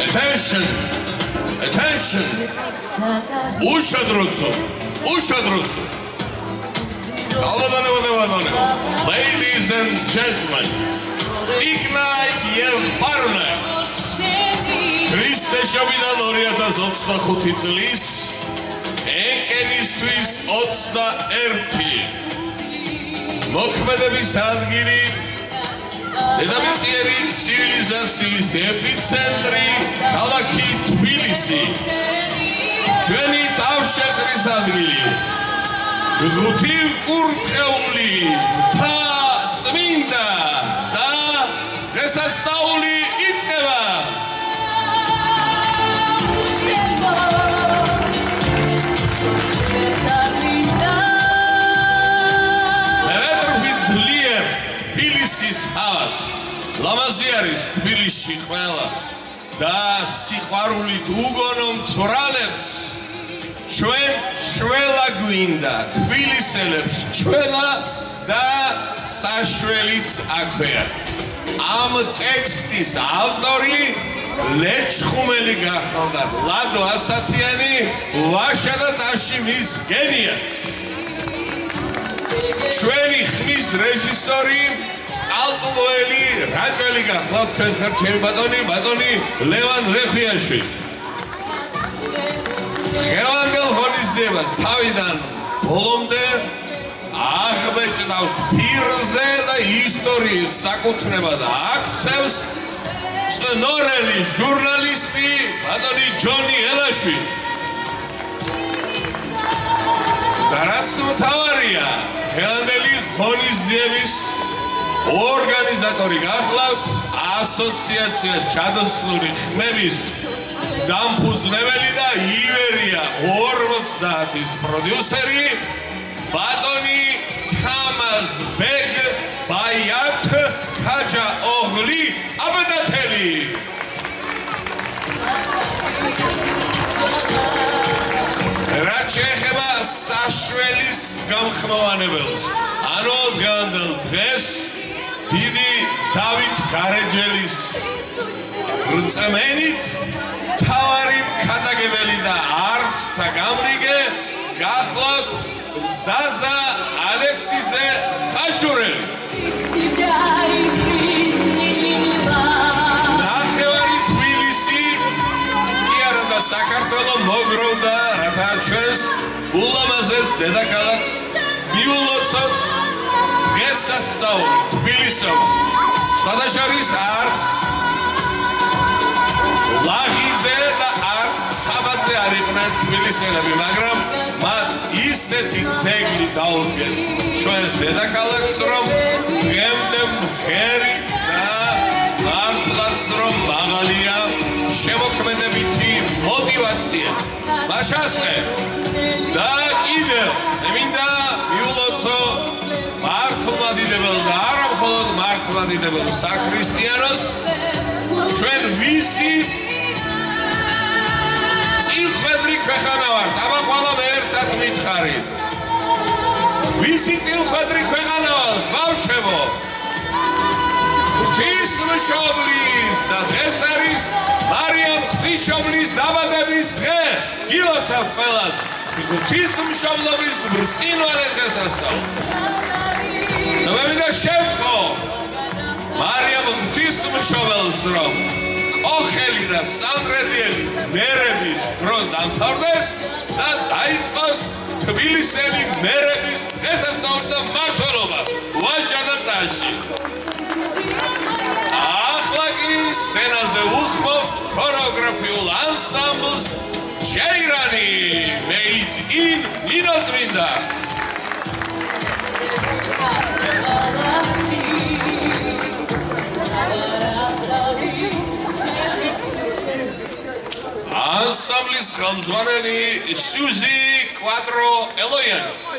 Attention! Attention! Ushadrotso! Ushadrotso! Ladies and gentlemen, Ignai Yevarne, Christe Shavidan 2025 წლის ეკენისტვის 21 მოქმედების ადგილი დედამიწიერი ცივილიზაციის ეპიცენტრი ქალაქი თბილისი ჩვენი თავშეყრის ადგილი ღუთივკურთხეული მთა წმინდა და დღესასწაული იწყება ლამაზი არის თბილისში ყველა და სიყვარულით უგონო მთვრალებს ჩვენ შველა გვინდა თბილისელებს შველა და საშველიც აქვეა ამ ტექსტის ავტორი ლეჩხუმელი გახლდათ ლადო ასათიანი ვაშა და ტაში მის გენია ჩვენი ხმის რეჟისორი წყალტუბოელი რაჭველი გახლავთ თქვენ ხართ ჩემი ბატონი ლევან რეხვიაშვილი ხელამდელ ღონისძიებას თავიდან ბოლომდე აღბეჭდავს პირზე და ისტორიის საკუთრებად აქცევს წნორელი ჟურნალისტი ბატონი ჯონი ელაშვილი და რაც მთავარია ხელამდელი ღონისძიების ორგანიზატორი გახლავთ ასოციაცია ჩადოსნური ხმების დამფუძნებელი და ივერია 50-ის პროდიუსერი ბატონი თამაზ ბეგ ბაიათ ხაჯა ოღლი აბედათელი რაც შეეხება საშველის გამხმოვანებელს ანუ დღევანდელ დღეს დიდი დავით გარეჯელის რწმენით თავარი ქადაგებელი და არსთა გამრიგე გახლავთ ზაზა ალექსიძე ხაშურელი ნახევარი თბილისი კი არა და საქართველო მოგროვდა რათა ჩვენს ულამაზეს დედაქალაქს მიულოცოთ დღესასწაული თბილისով სხვადასხვის არც ლაღიძე და არც საბაძე არ იყვნენ თბილისელები მაგრამ მათ ისეთი ძეგლი დაურგეს ჩვენს დედაქალაქს რომ დღემდე მღერით და მართლაც რომ მაღალია შემოქმედებითი მოტივაცია მაშასე და კიდევ მინდა მიულოცო მართლმადიდებელ და არა მხოლოდ მართლმადიდებელ საქრისტიანოს ჩვენ ვისი წილხვედრი ქვეყანა ვართ აბა ყველა ერთად მითხარით ვისი წილხვედრი ქვეყანა ვართ ბავშვებო ღვთისმშობლის და დღეს არის მარიამ ღვთისმშობლის დაბადების დღე გილოცავთ ყველას ღვთისმშობლობის ბრწყინვალე დღესასწაული და მე მინდა შევთხო მარიამ ღვთისმშობელს რომ კოხელი და სანდრედიელი მერების დრო დამთავრდეს და დაიწყოს თბილისელი მერების დღესასწაული და მმართველობა ვაშა და ტაში ახლა კი სცენაზე უხმობთ ქორეოგრაფიულ ანსამბლს ჯეირანი made in ნინოწმინდა ანსამბლის ხელმძღვანელი სუზი კვადრო ელოიანი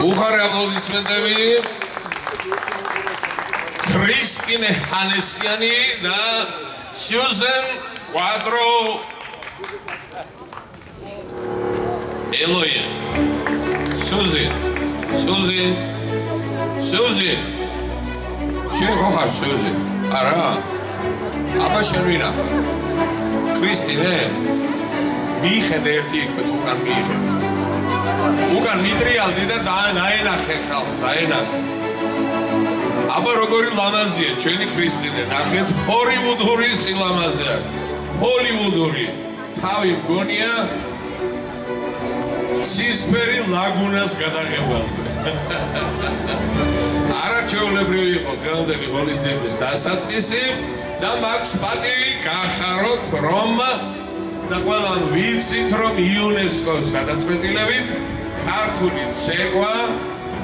უხარე აპლოდისმენტები კრისტინე ჰანესიანი და სიუზენ კვატრო ელოიენ სუზი შენ ხო ხარ სუზი? არა? აბა შენ ვინ ახარ? კრისტინე? მიიხედე ერთი იქვე უკან მიიხედე. უკან მიტრიალდი და დაენახე ხალხს, დაენახე. აბა როგორი ლამაზია ჩვენი კრისტინე, ნახეთ ჰოლივუდური სილამაზეა. ჰოლივუდური. თავი მგონია ცისფერი ლაგუნას გადაღებაზე. არაჩვეულებრივი იყო დღევანდელი ღონისძიების დასაწყისი და მაქვს პატივი გახაროთ რომ და ყველამ ვიცით რომ იუნესკოს გადაწყვეტილებით ქართული ცეკვა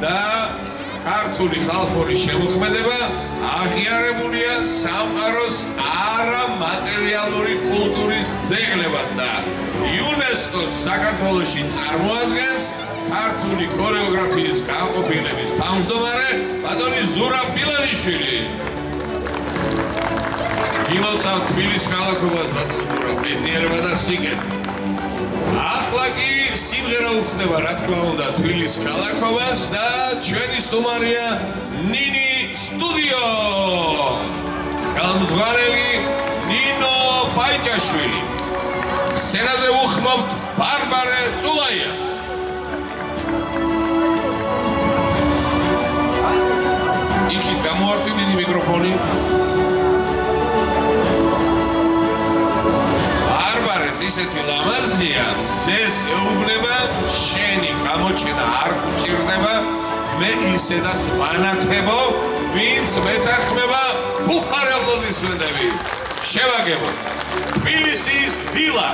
და ქართული ხალხური შემოქმედება აღიარებულია სამყაროს არამატერიალური კულტურის ძეგლებად და იუნესკოს საქართველოში წარმოადგენს ქართული ქორეოგრაფიის განყოფილების თავმჯდომარე ბატონი ზურაბ ბილანიშვილი. გილოცავ თბილის ქალაქობას ბატონ ზურაბ, ბედნიერება და სიკეთე. ახლა კი სიმღერა უხდება რა თქმა უნდა თბილის ქალაქობას და ჩვენი სტუმარია ნინი სტუდიო. ხელმძღვანელი ნინო პაიჭაშვილი. სცენაზე უხმობთ ბარბარე წულაიას. გამოართვინინი მიკროფონი. ბარბარეს ისეთი ლამაზია, ზეს ეუბნება, შენი გამოჩენა არ გუჭირდება, მე ისედაც ვანათებო, ვინც მეთანხმება, უხარე აპლოდისმენტები. შევაგებო. თბილისის დილა.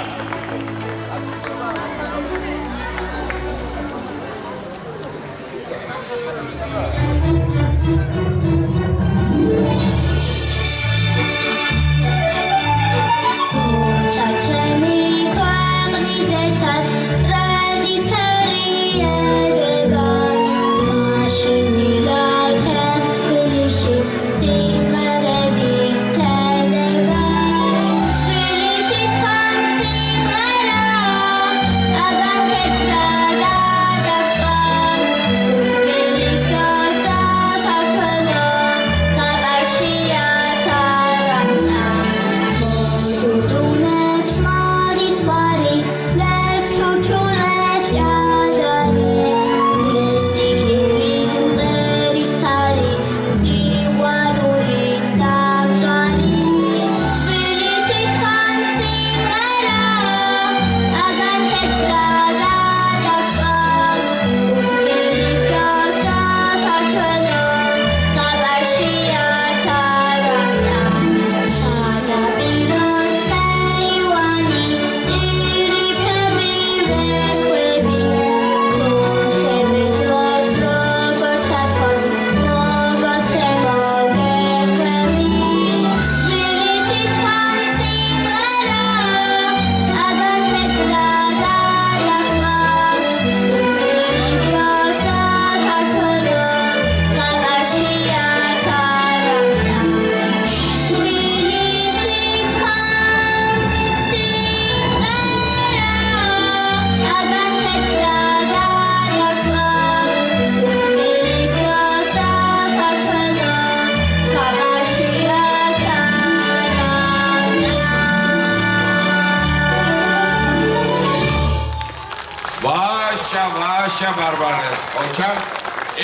ვაშა ბარბარეს ყოჩა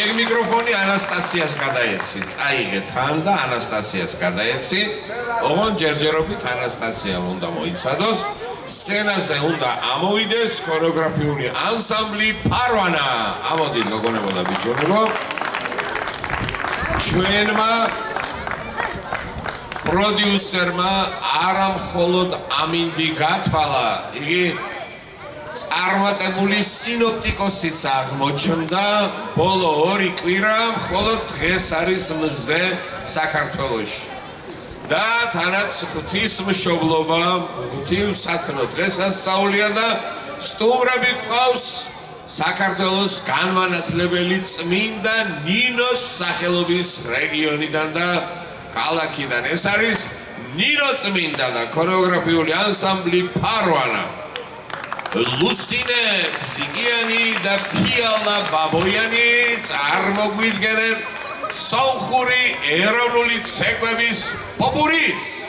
ეგ მიკროფონი ანასტასიას გადაეცი წაიღე თან და ანასტასიას გადაეცი ოღონ ჯერჯერობით ანასტასია უნდა მოიცადოს სცენაზე უნდა ამოვიდეს ქორეოგრაფიული ანსამბლი ფარვანა ამოდით გოგონებო და ბიჭუნებო ჩვენმა პროდიუსერმა არა მხოლოდ ამინდი გათვალა იგი წარმატებული სინოპტიკოსიც აღმოჩნდა ბოლო 2 კვირა მხოლოდ დღეს არის მზე საქართველოში და თანაც ღვთისმშობლობა ღვთივსათნო დღესასწაულია და სტუმრები ყავს საქართველოს განმანათლებელი წმინდა ნინოს სახელობის რეგიონიდან და ქალაქიდან. ეს არის ნინო წმინდა და ქორეოგრაფიული ანსამბლი ფარვანა. ლუსინე ბზიგიანი და ფიალა ბაბოიანი წარმოგვიდგენენ სომხური ეროვნული ცეკვების პოპურის.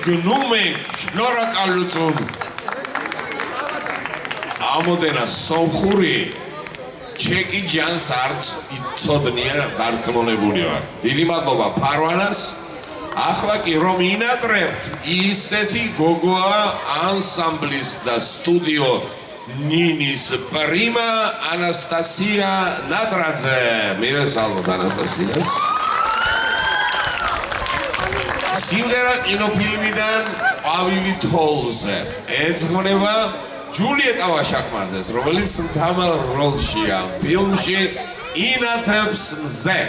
გნუმენ შნორაკალუცუნ ამოდენა სომხური ჩეკი ჯანს არც იცოდნია დარწმუნებული ვარ. დიდი მადლობა ფარვანას. ახლა კი რომ ინატრებთ ისეთი გოგოა ანსამბლის და სტუდიო ნინის პრიმა ანასტასია ნატრაძე. მივესალმოთ ანასტასიას. სიმღერა კინოფილმიდან ყვავილი თოვლზე ეძღვნება ჯულიეტა ვაშაკმაძეს, რომელიც მთავარ როლშია ფილმში ინათებს მზე.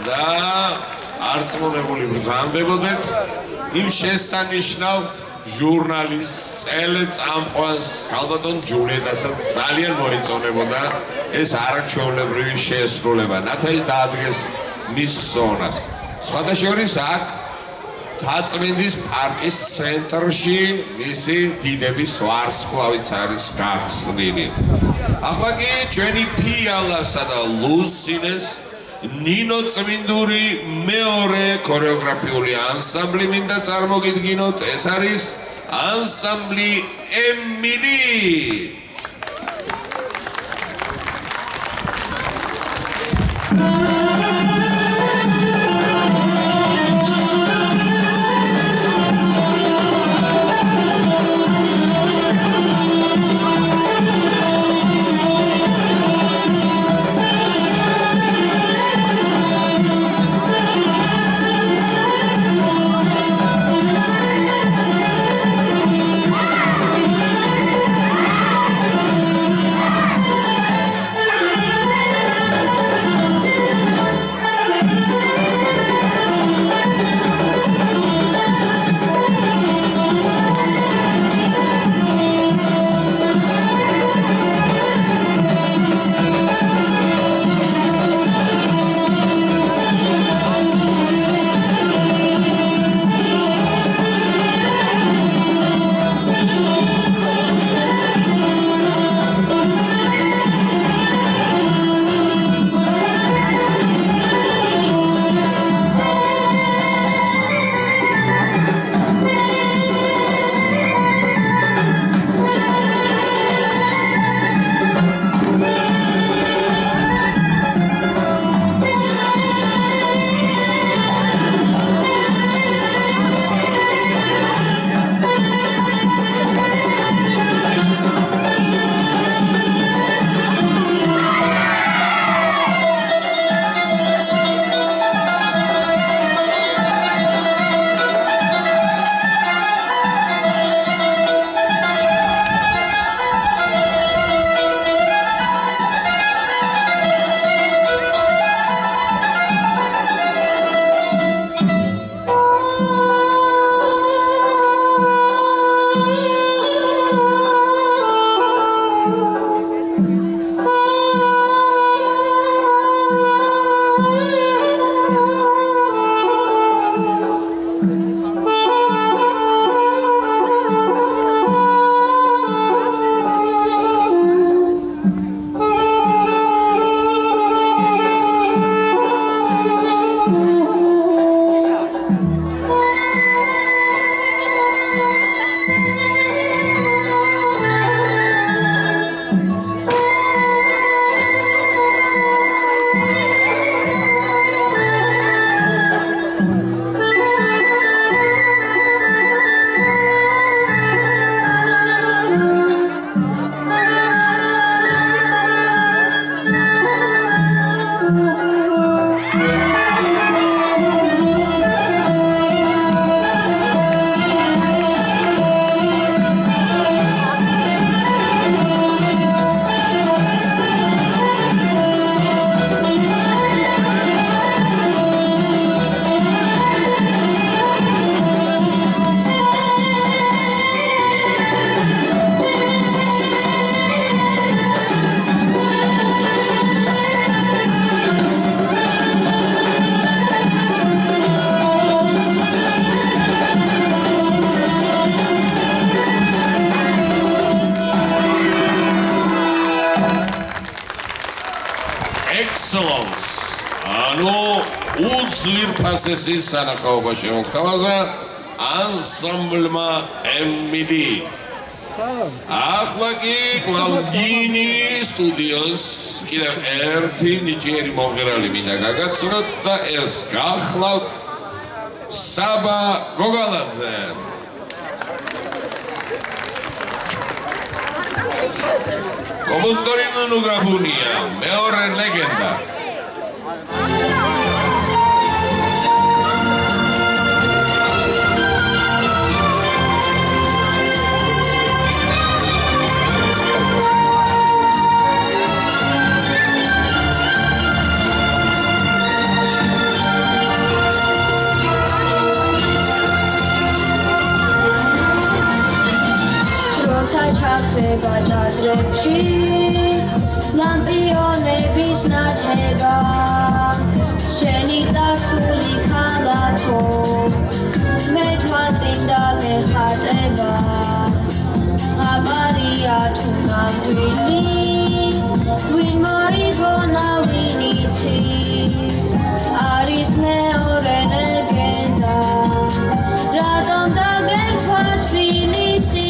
და არწმუნებული ბრძანდებოდეთ იმ შესანიშნავ ჟურნალისტს წელწამყვანს ქალბატონ ჯულიეტასაც ძალიან მოეწონებოდა ეს არაჩვეულებრივი შესრულება. ნათელი დაადგეს მის ხსოვნას. სხვადასხვა აქ თაწმინდის პარკის ცენტრში მისი დიდების ვარსკვლავიც არის გახსნილი. ახლა კი ჩვენი ფიალასა და ლუსინეს ნინო წმინდური მეორე ქორეოგრაფიული ანსამბლი მინდა წარმოგიდგინოთ. ეს არის ანსამბლი ემილი. ანუ უძვირფასესი სანახაობა შემოგთავაზა ანსამბლმა ემიდი. ახლა კი კლავდინი სტუდიოს კიდევ ერთი ნიჭიერი მომღერალი მინდა გაგაცნოთ და ეს გახლავთ საბა გოგალაძე. კომპოზიტორი ნუნუ გაბუნია, მეორე ლეგენდა. ჩახრება ჯაზრებში ლამპიონების ნათება შენი წარსული ქალაქო მე თვალწინდა მეხატება აბარია თუ ნამდვილი ვინ მოიგონა ვინ იცის არის მეორე ლეგენდა რატომ დაგერქვა თბილისი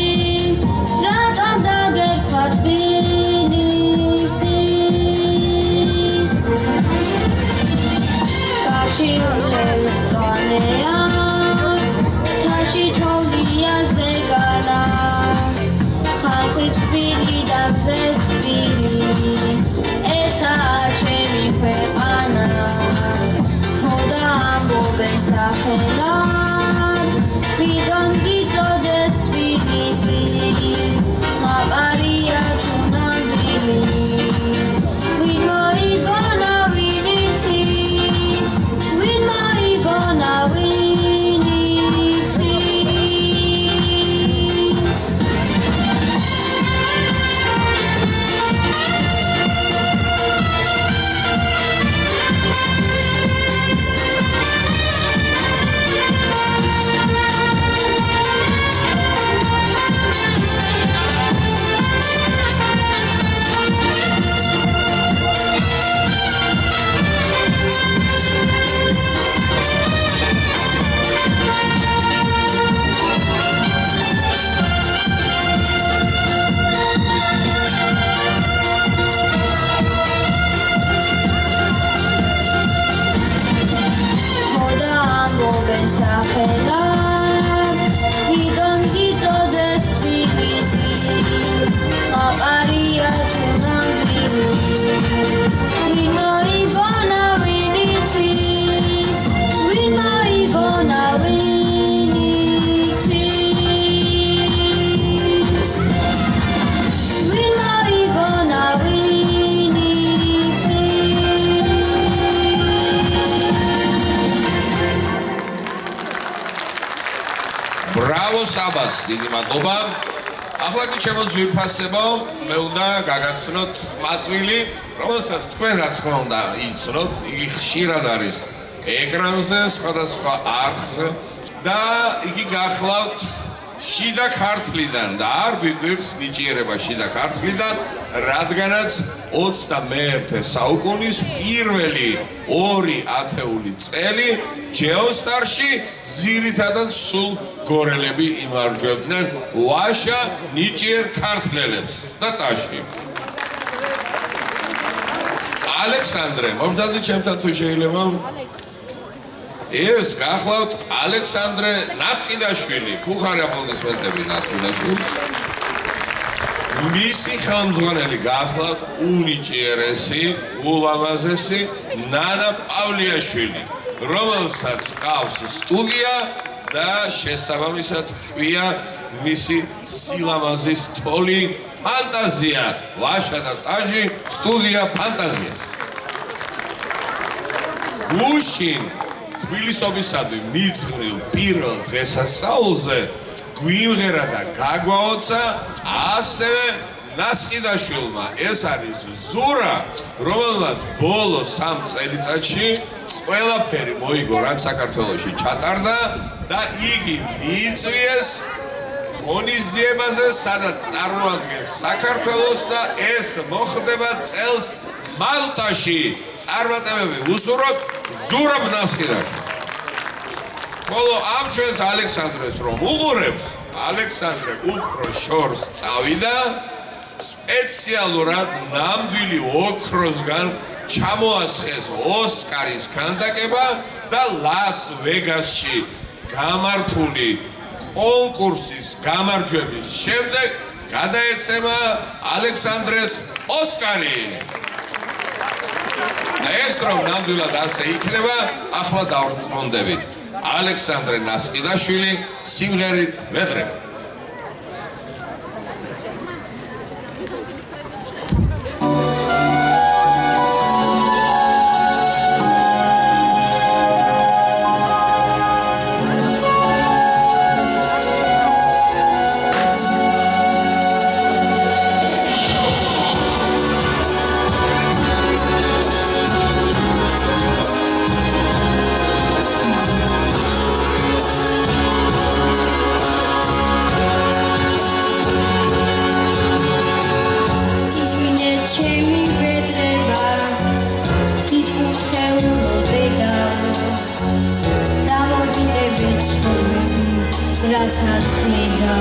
ბრავო საბას, დიდი მადლობა. ახლა კი ჩემო ძვირფასებო, მე უნდა გაგაცნოთ მაწვილი, რომელსაც თქვენ რა თქმა უნდა იცნოთ, იგი ხშირად არის ეკრანზე, სხვადასხვა არხზე და იგი გახლავთ შიდა ქართლიდან და არ გვიგვირს ნიჭიერება შიდა ქართლიდან, რადგანაც 21 საუკუნის პირველი 2 ათეული წელი ჯეოსტარში ძირითადად სულ გორელები იმარჯვებდნენ ვაშა ნიჭიერ ქართლელებს და ტაში. ალექსანდრე, მომძალდი ჩემთან თუ შეიძლება? ეს გახლავთ ალექსანდრე ნასყიდაშვილი, ხუხარი აპლოდისმენტები ნასყიდაშვილს. მისი ხელმძღვანელი გახლავთ უნიჭიერესი, ულამაზესი ნანა პავლიაშვილი, რომელსაც ყავს სტუდია და შესაბამისად ჰქვია მისი სილამაზის თოლი ფანტაზია, ვაშა და ტაჟი სტუდია ფანტაზიას. გუშინ თბილისობისადმი მიძღვრილ პირველ დღესასწაულზე გვიმღერა და გაგვაოცა ასევე ნასყიდაშვილმა. ეს არის ზურა, რომელმაც ბოლო 3 წელიწადში ყველაფერი მოიგო, რაც საქართველოში ჩატარდა და იგი მიიწვიეს ღონისძიებაზე, სადაც წარმოადგენს საქართველოს და ეს მოხდება წელს მალტაში წარმატებები უსურვოთ ზურაბ ნასხიდაში. ხოლო ამ ჩვენს ალექსანდრეს რომ უყურებს, ალექსანდრე უფრო შორს წავიდა სპეციალურად ნამდვილი ოქროსგან ჩამოასხეს ოსკარის ქანდაკება და ლას ვეგასში გამართული კონკურსის გამარჯვების შემდეგ გადაეცემა ალექსანდრეს ოსკარი. ეს რომ ნამდვილად ასე იქნება, ახლა დავრწმუნდებით. ალექსანდრე ნასყიდაშვილი სიმღერით ვედრება. რასაც ხვიდა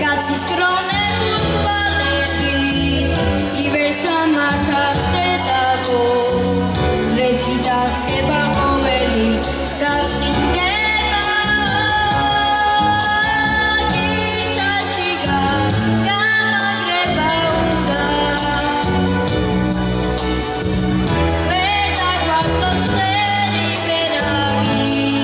კაცის კრონებულ თვალებით ივერსა მართაც ხედავო ლექი დარქება ყოველი დაწინდება კისაში გამაგრება უნდა ვერ დაგვაქვს წელი ვერაგი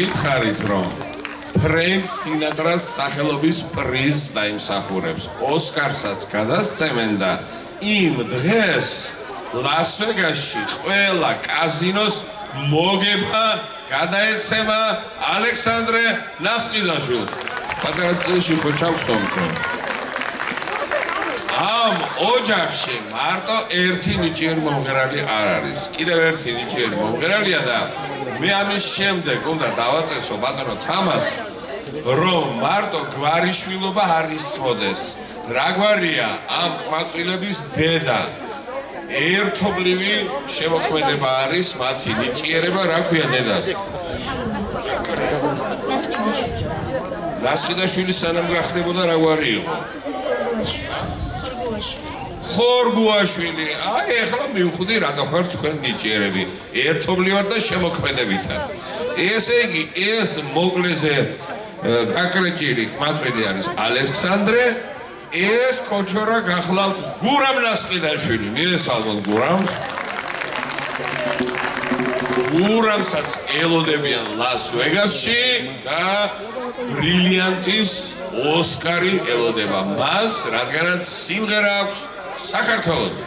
გითხარით, რომ ფრენკ სინატრას სახელობის პრიზს დაიმსახურებს. ოსკარსაც გადასცემენ და იმ დღეს ლას-ვეგასში ყველა კაზინოს მოგება გადაეცემა ალექსანდრე ნასყიდაშვილს. პატარა წელში ხო ჩავსვამ ჩვენ. ამ ოჯახში მარტო ერთი ნიჭიერი მომღერალი არ არის. კიდევ ერთი ნიჭიერი მომღერალია და მე ამის შემდეგ უნდა დავაწესო ბატონო თამას, რომ მარტო გვარიშვილობა არ ისმოდეს. რა გვარია ამ ყმაწვილების დედა. ერთობლივი შემოქმედება არის მათი ნიჭიერება, რა ქვია დედას? ნასყიდაშვილის სანამ გახდებოდა რა გვარი იყო? ხორგუაშვილი. აი ეხლა მივხვდი რატო ხარ თქვენ ნიჭიერები. ერთობლივად და შემოქმედებითად. ესე იგი ეს მოკლეზე გაკრეჭილი ყმაწვილი არის ალექსანდრე. ეს ქოჩორა გახლავთ გურამ ნასყიდაშვილი. მიესალმოთ გურამს. გურამსაც ელოდებიან ლას-ვეგასში და ბრილიანტის ოსკარი ელოდება მას, რადგანაც სიმღერა აქვს საქართველოზე.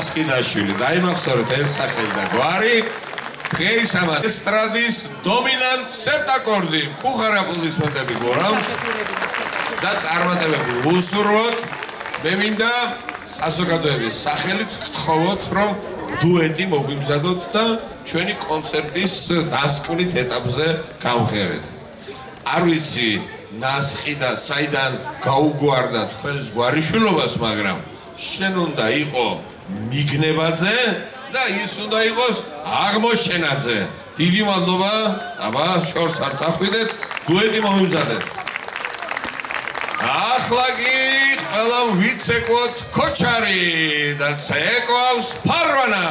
ნასყიდაშვილი. დაიმახსოვრეთ ეს სახელი და გვარი. დღეს ამას ესტრადის დომინანტ სეპტაკორდი. ხუხარ აპლოდისმენტები გორავს და წარმატებები უსურვოთ. მე მინდა საზოგადოების სახელით გთხოვოთ, რომ დუეტი მოგვიმზადოთ და ჩვენი კონცერტის დასკვნით ეტაპზე გავღერეთ. არ ვიცი ნასყი და საიდან გაუგვარდა თქვენს გვარიშვილობას, მაგრამ შენ უნდა იყო მიგნებაძე და ის უნდა იყოს აღმოჩენაძე. დიდი მადლობა, აბა შორს არ წახვიდეთ, დუეტი მომიმზადეთ. ახლა კი ყველამ ვიცეკოთ ქოჩარი და ცეკვავს ფარვანა.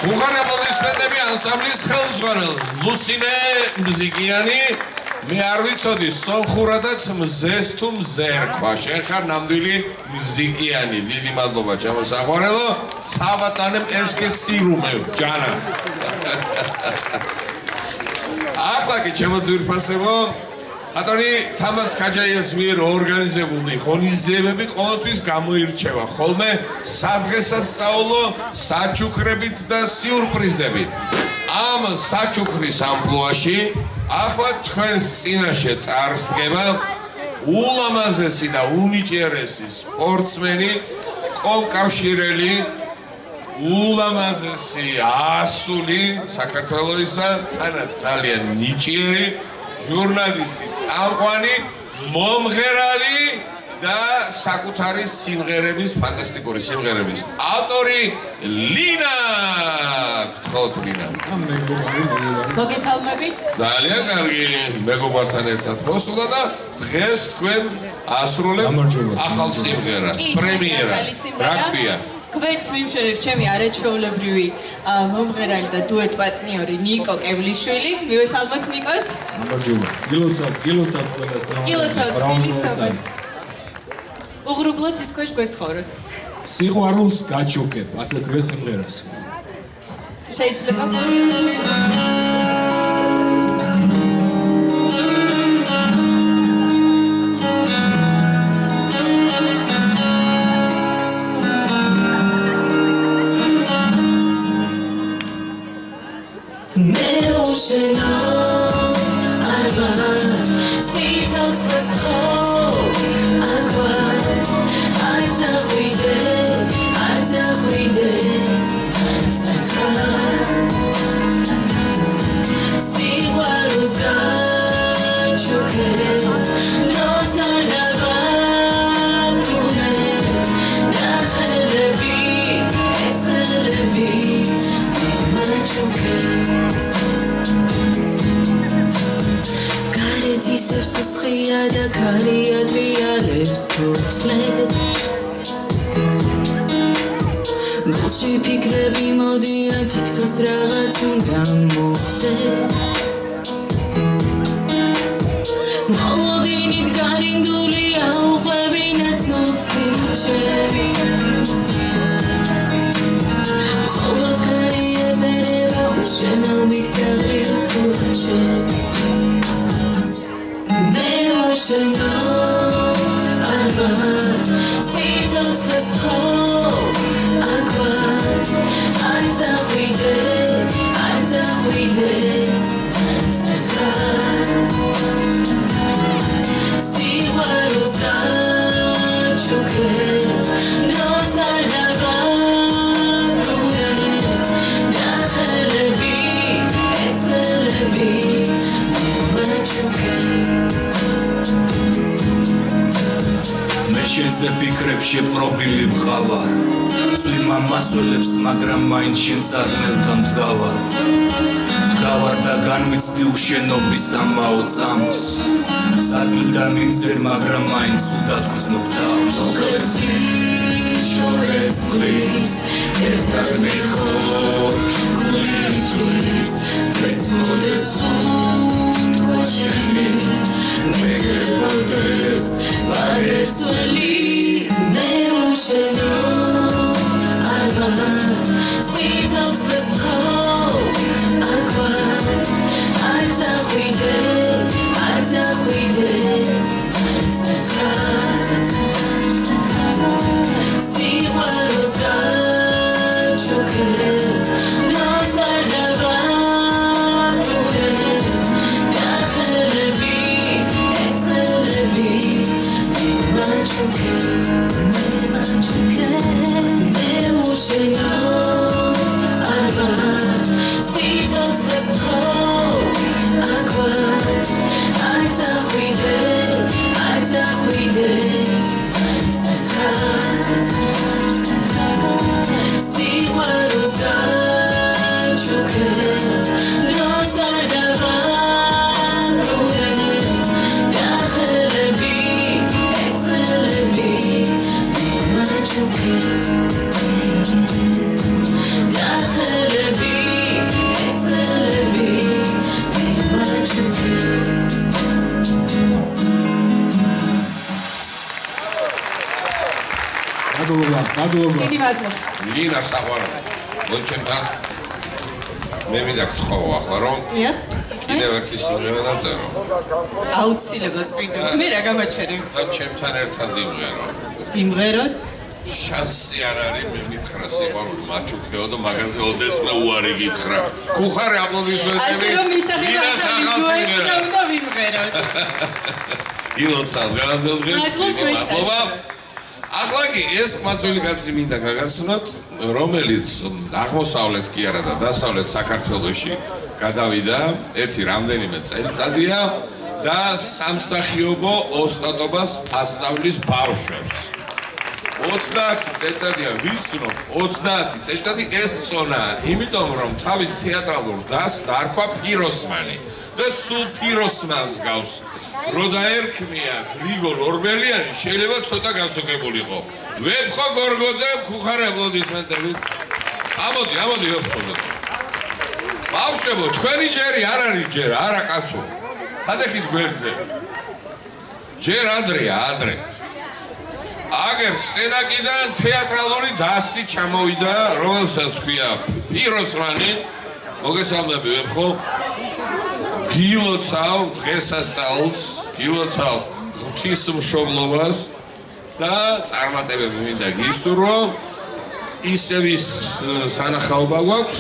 უხარ აპლოდისმენტები ანსამბლის ხელმძღვანელს ლუსინე მზიკიანი მე არ ვიცოდი სომხურადაც მზეს თუ მზე რქვა. შენ ხარ ნამდვილი მზიკიანი. დიდი მადლობა ჩემო საყვარელო. ცავატანებ ესკე სირუმე ჯანა. ახლა კი ჩემო ძვირფასებო ბატონი თამაზ ქაჯაიას მიერ ორგანიზებული ღონისძიებები ყოველთვის გამოირჩევა ხოლმე სადღესასწაულო საჩუქრებით და სიურპრიზებით. ამ საჩუქრის ამპლუაში ახლა თქვენს წინაშე წარსდგება ულამაზესი და უნიჭიერესი სპორტსმენი, კომკავშირელი, ულამაზესი ასული საქართველოისა, თანაც ძალიან ნიჭიერი ჟურნალისტი, წამყვანი, მომღერალი და საკუთარი სიმღერების, ფანტასტიკური სიმღერების ავტორი ლინა. გთხოვთ ლინა. მოგესალმებით. ძალიან კარგი, მეგობართან ერთად მოსულა და დღეს თქვენ ასრულებთ ახალ სიმღერას, პრემიერა. რა გქვია? გვერდს მიმშვენებ ჩემი არაჩვეულებრივი მომღერალი და დუეტ პარტნიორი ნიკო კევლიშვილი. მივესალმოთ ნიკოს. გამარჯობა. გილოცავთ ყველას და გილოცავთ თბილისობას. უღრუბლოთ ის ქვეშ გვეცხოვროს. სიყვარულს გაჩუქებ, ასე ქვია სიმღერას. შეიძლება და ქარია დიალებს ფოთლებს გულში ფიქრები მოდიან თითქოს რაღაც უნდა მოხდეს მოლოდინით გარინდულია უხვები ნაცნობ ფიჩები მხოლოდ ქარია ბერება უშენობით აღლილ ხურჩები Sitosles cold, aqua. Arzahuide, Central. Siwaruza, choke, no zarnava, brune. Nachelebi, eselebi, machuke. შენზე ფიქრებ შეპყრობილი მყავარ წვიმა მასულებს მაგრამ მაინც შენ სარნელთან დგავარ და განვიცდი უშენობის ამაო წამს სარნელთან მიმზერ მაგრამ მაინც უდად გრძნობ თავს შორეს გლის ერთად მიხოთ გული თვლის დღეს მოდეს სუნთქვა შენი მეხებოდეს ბარესველი მე უშენო არვა სიცოცხლეს მხოლ აქვე არცახვიდე სიყვარულს გაჩუქე Be მადლობა. დიდი მადლობა. ლინა საყვარელი. მოჩემთან მე მინდა გთხოვო ახლა რომ დიახ. კიდევ ერთი სიმღერა დაწერო. აუცილებლად პირდაპირ. მე რა გამაჩერებს? და ჩემთან ერთად იმღერო. ვიმღეროთ? შანსი არ არის მე მითხრა სიყვარული მაჩუქეო და მაგაზე ოდესმე უარი გითხრა. ქუხარი აპლოდისმენტები. ასე რომ მისახება ლინას ახალი ახალ დუეტი და სიმღერა. უნდა ვიმღეროთ. ილოცავ გადადღეს. მადლობა. ახლა კი ეს ყმაწვილი კაცი მინდა გაგაცნოთ, რომელიც აღმოსავლეთ კი არა და დასავლეთ საქართველოში გადავიდა, ერთი რამდენიმე წელიწადია და სამსახიობო ოსტატობას ასწავლის ბავშვებს. 30 წელიწადია ვიცნობ, 30 წელიწადი ეს წონა, იმიტომ რომ თავის თეატრალურ დასს დაარქვა ფიროსმანი და სულ ფიროსმანს გავს. რო დაერქმია გრიგოლ ორბელიანი შეიძლება ცოტა გასოკებულიყო. ვეფხო გორგოძე ქუხარ აპლოდისმენტებით. ამოდი ვეფხო. ბავშვებო, თქვენი ჯერი არ არის ჯერ, არა კაცო. გადახით გვერდზე. ჯერ ადრე. აგერ სენაკიდან თეატრალური დასი ჩამოვიდა, რომელსაც ქვია ფიროსმანი. მოგესალმები ვეფხო. გილოცავ დღესასწაულს, გილოცავ ღვთისმშობლობას და წარმატებები მინდა გისურვო. ისევ ის სანახაობა გვაქვს.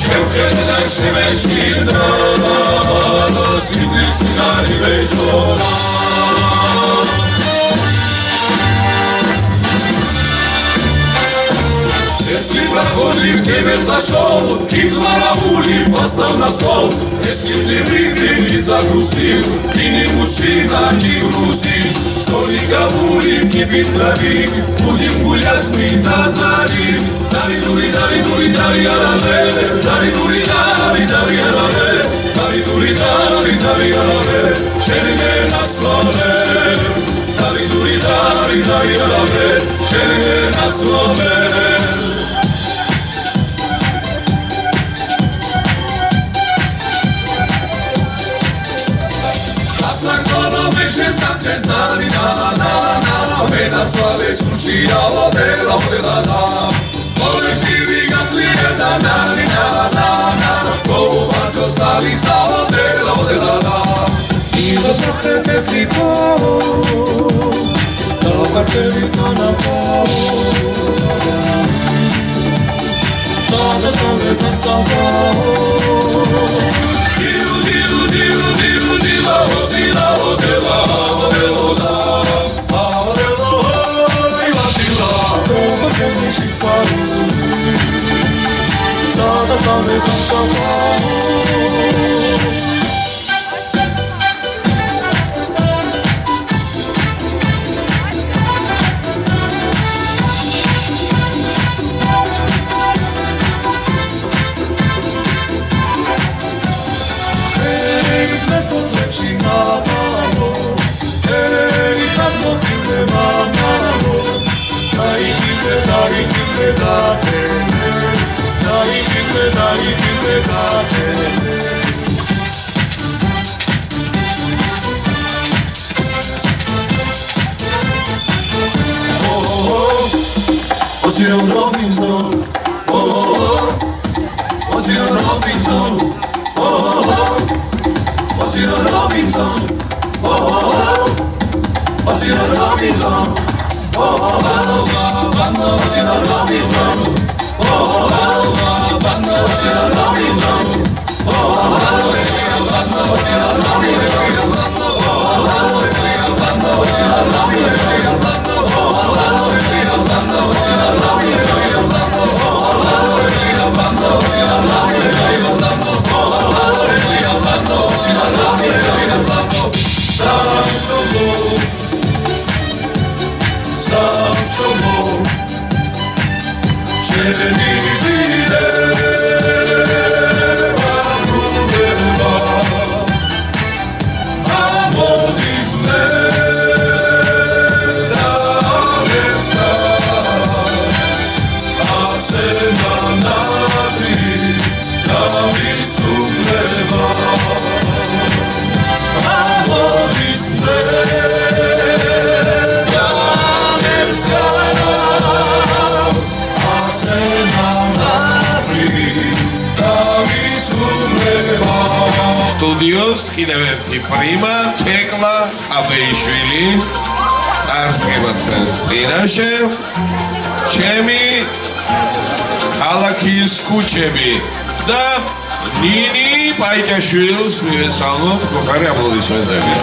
Shemkhedna შემეშინდა სიდის გარივე ჯონა Проходим тебе сошел, и змаравули поставь на стол. Если ты не загрузил, ты не мужчина, не грузи. Соли кабули, кипит трави, будем гулять мы до зари. Дари дури, дари дури, дари арале, дари дури, дари дари арале, дари дури, дари дари арале, шерне на славе. Дари дури, дари дари арале, шерне на славе. Cantes na na na na Vena suave sucia o della da Collettivi gazzine na na na na na Como quanto stavi sa o della da Io trochę te tripo To karteli to na po Sada sobie tam cało Diu diu diu diu diu dila o dela Ocean Robinson, oh oh oh, Ocean Robinson, oh oh oh, Ocean Robinson, oh oh oh, Ocean Robinson, oh oh oh, Ocean Robinson, oh oh oh, Ocean Robinson, oh oh oh, Ocean სტუდიოს კიდევ ერთი პრიმა თეკლა აბეიშვილი წარსდგება თქვენს წინაშე ჩემი ქალაქის ქუჩები და ნინი პაიჭაშვილს მივესალმოთ გოხარი აპლოდისმენტები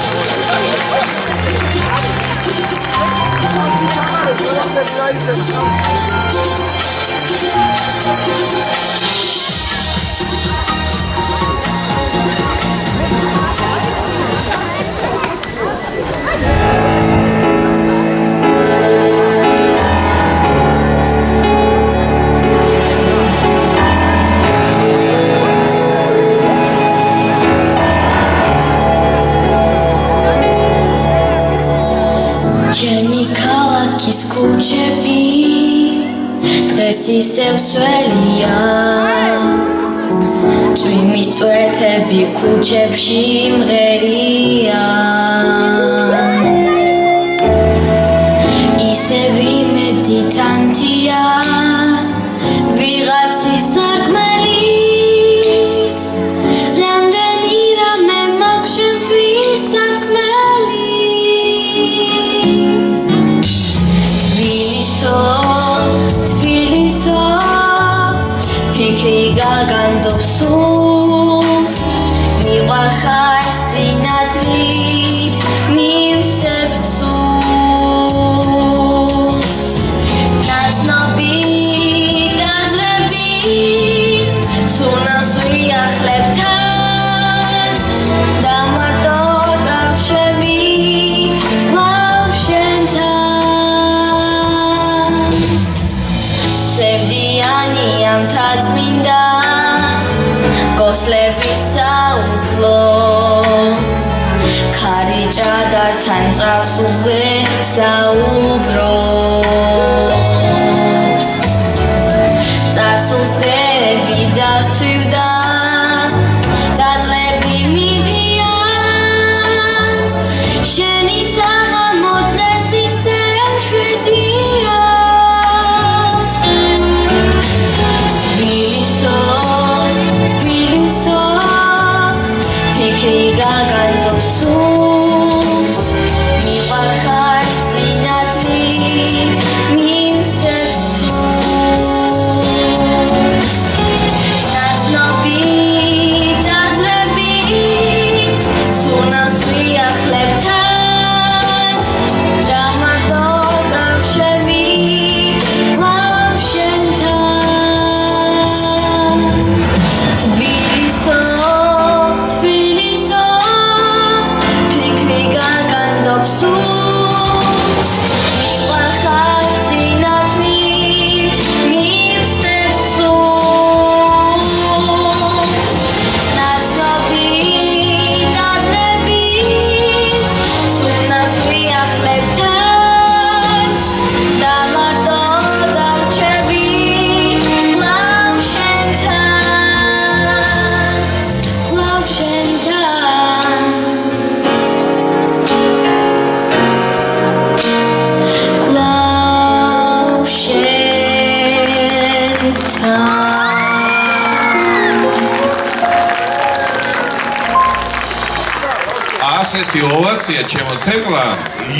ისევ სველია წვიმის წვეთები ქუჩებში მღერია ისევ იმედი თანთია ვიღაცის სარკმელი რამდენი რამე მაქვს ჩემთვის სათქმელი Tbiliso, Fikri gagando su სიახლებთან და მარტო დავშევი ლავ შენთან სევდიანი ამ თაწმინდა გოსლების საუფლო ქარიჭადართან წარსულზე საუბრობს წარსულს ღერები დასვივდა დაძრები მიდიან შენი საღამოთ ისე მშვიდია თბილისო ფიქრი გაგანდობს სულს მიყარხარ სინათლით მივსებს სულს ნაცნობი დაძრების სურნელს ვიახლებთან და მარტო დავშევი ლავ შენთან თბილისო ფიქრი გაგანდობს სულს მიყარხარ სინათლით მივსებს სულს ნაცნობი დაძრების სურნელს ვიახლებთან და მარტო დავჩევი ლავ შენთან ლავ შენთან ლავ შენთან ასეთი ოვაცია ჩემო თეკლა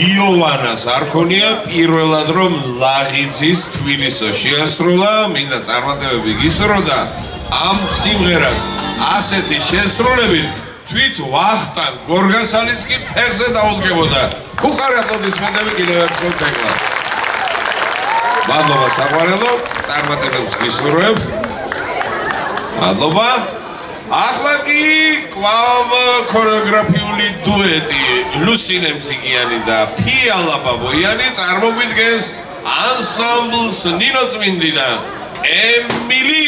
იოვანას არ ქონია პირველად რომ ლაღიძის თბილისო შეასრულა მინდა წარმატებები გისურვო ამ სიმღერას ასეთი შესრულებით თვით ვახტანგ გორგასალიც კი ფეხზე დაუდგებოდა უხარი აპლოდისმენტები კიდევ ერთხელ თეკლა მადლობა საყვარელო წარმატებებს გისურვებ მადლობა ახლა კი კლავ ქორეოგრაფიული დუეტი ლუსინე მციგიანი და ფიალა ბაბოიანი წარმოგვიდგენს ანსამბლს ნინო წმინდიდან ემილი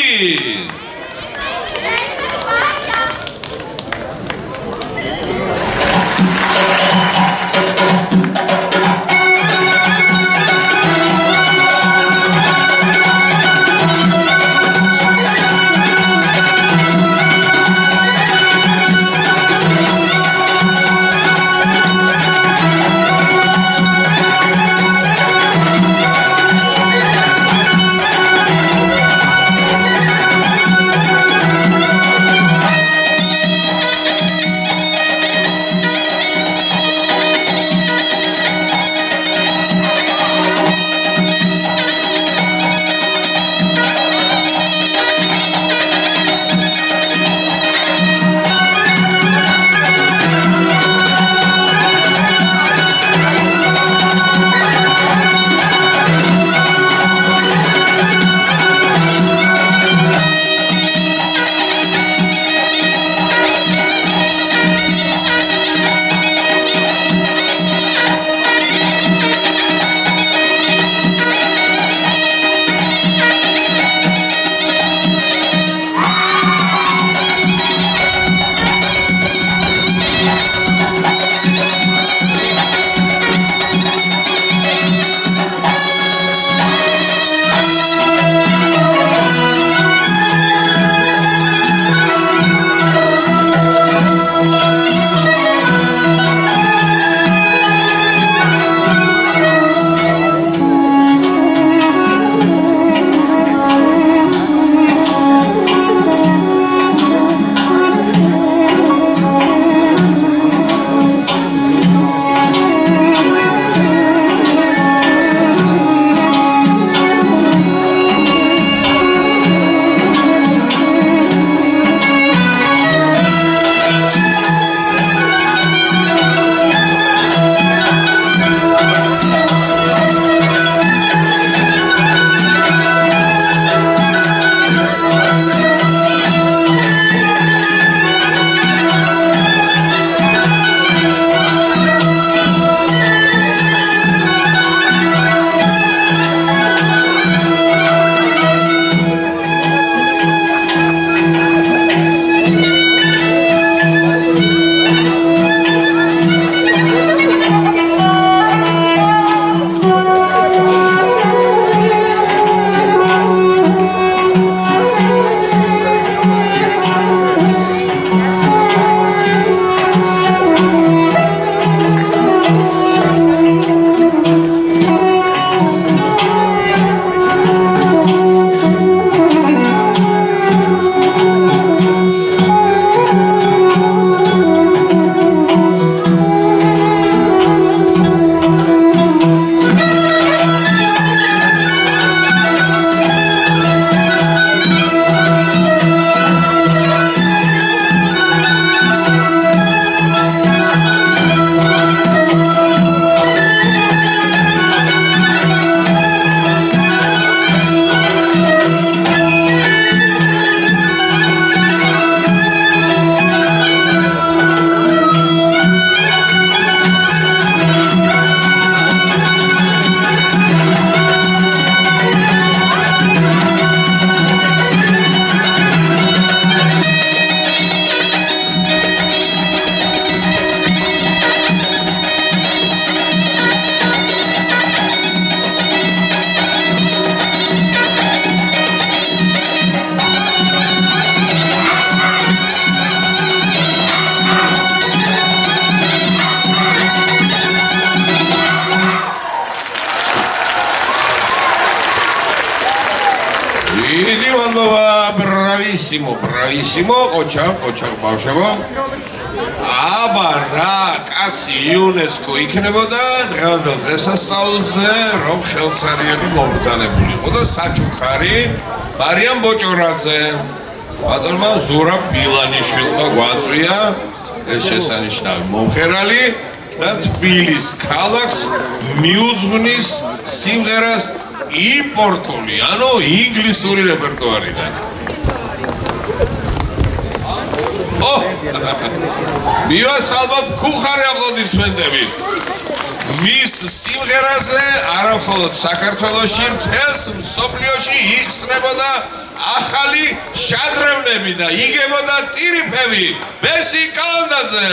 ბრაისიმო, ყოჩაღ ბავშვებო. აბა რა კაცი იუნესკო იქნებოდა დღევანდელ დღესასწაულზე რომ ხელსარიები მომბრძანებული იყო და საჩუქარი მარიამ ბოჭორაძე ბატონმა ზურაბ ბილანიშვილმა გვაწვია ეს შესანიშნავი მომღერალი და თბილის ქალაქს მიუძღვნის სიმღერას იმპორტული ანუ ინგლისური რეპერტუარიდან მივას ალბათ ქუხარი აპლოდისმენტები მის სიმღერაზე არამხოლოდ საქართველოში მთელს მსოფლიოში იხსნებოდა ახალი შადრევნები და იგებოდა ტირიფები ბესი კალანდაძე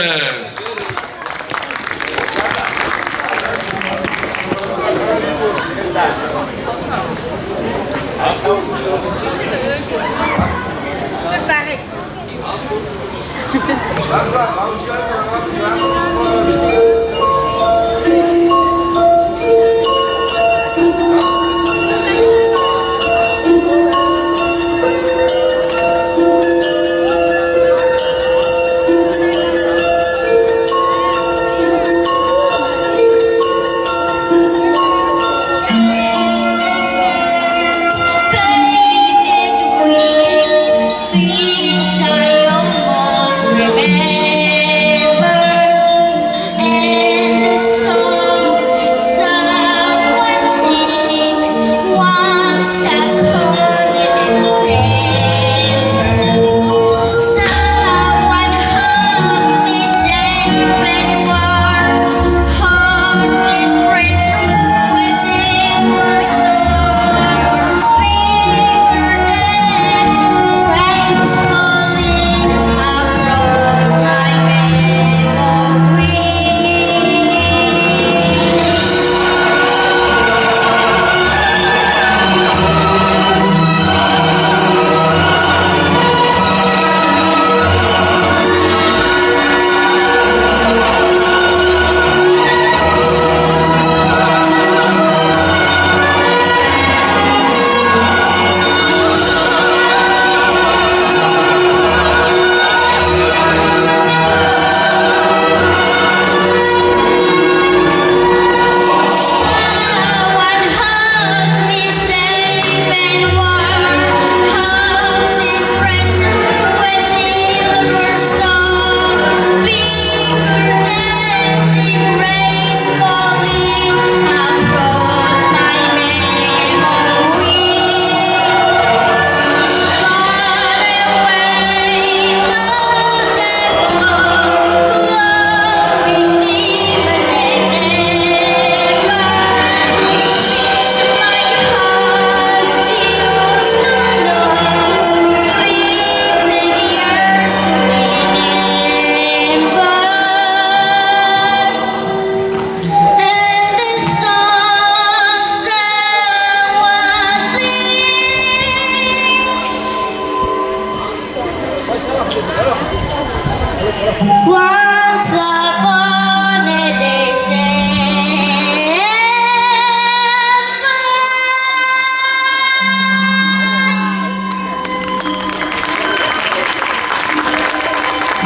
Once upon a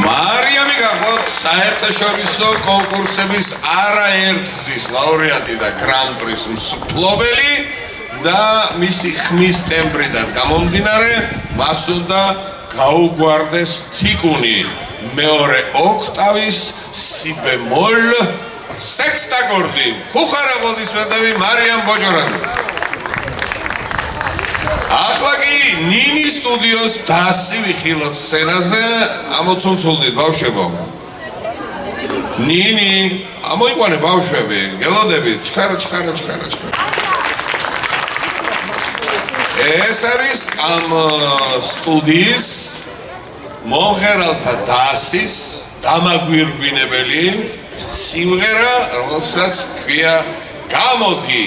მარიამი გახოთ საერთაშორისო კონკურსების არაერთგზის ლაურეატი და გრან-პრის მსვლელი და მისი ხმის ტემბრიდან გამომდინარე მას უნდა გაუგვარდეს თიკუნი მეორე ოქტავის სი ბემოლ სექსტაკორდი ქუხარ აპლოდისმენტები მარიამ ბოჭორაძეს ახლა კი ნინი სტუდიოს დასი ვიხილოთ სცენაზე ამოცუნცულდით ბავშვებო ნინი ამოიყვანე ბავშვები გელოდებით ჩქარა ეს არის ამ სტუდიის მომღერალთა დასის დამაგვირგვინებელი სიმღერა რომელსაც ქვია გამოდი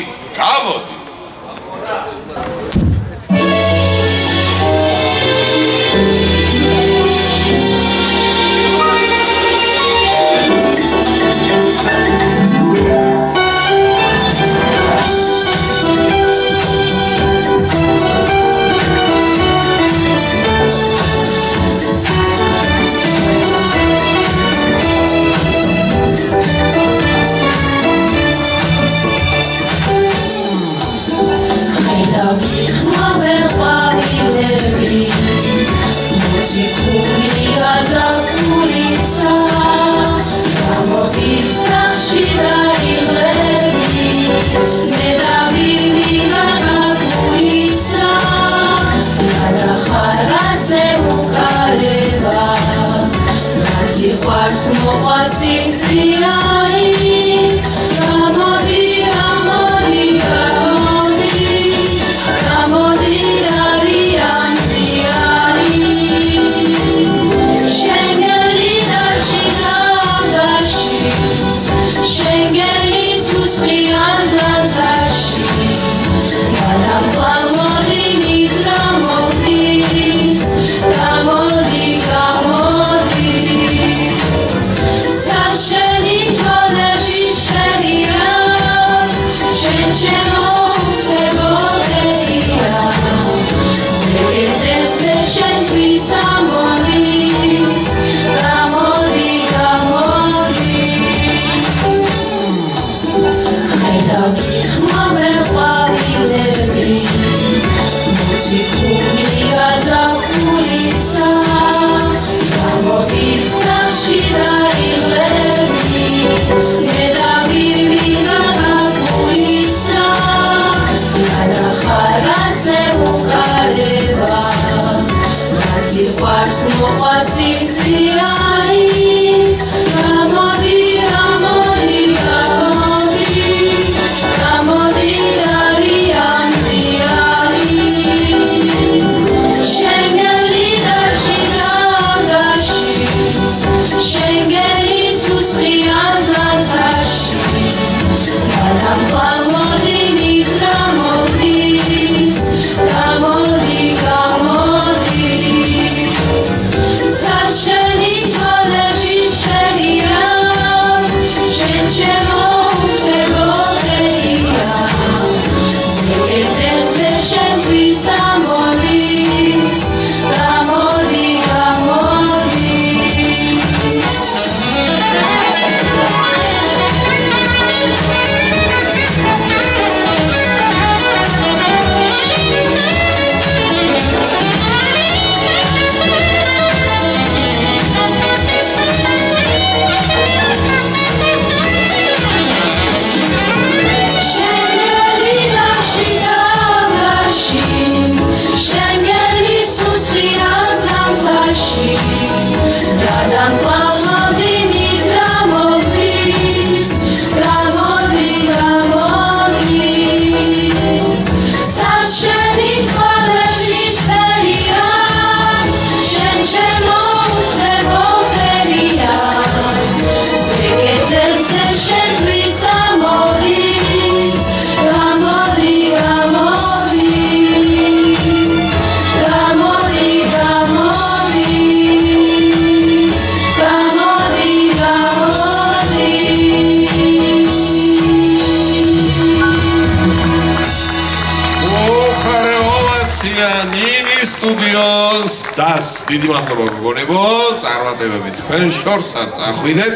სტუდიოს დას დიდი მადლობა გოგონებო წარმატებები თქვენ შორსაც წახვიდეთ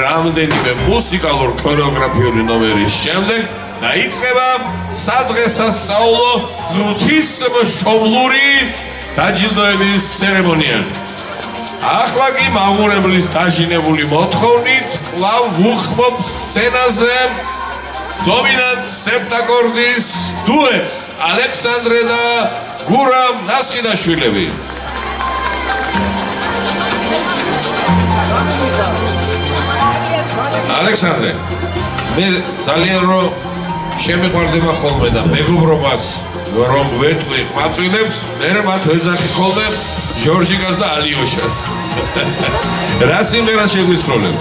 რამდენიმე მუსიკალურ ქორეოგრაფიული ნომერის შემდეგ დაიწყება სადღესასწაულო ღვთისმშობლური დაჯილდოების ცერემონია ახლა კი მაღურებლის დაჟინებული მოთხოვნით კვლავ ვუხმობ სცენაზე დომინანტ სეპტაკორდის დუეტს ალექსანდრე და გურამ ნასხიდაშვილები ალექსანდრე მე ძალიან რომ შემიყვარდება ხოლმე და მეგობრობას რომ ვეთყვი მაწვინებს მე მათ ვეძახი ხოლმე ჟორჟიკას და ალიოშას რა სიმღერა შეგვისროლებ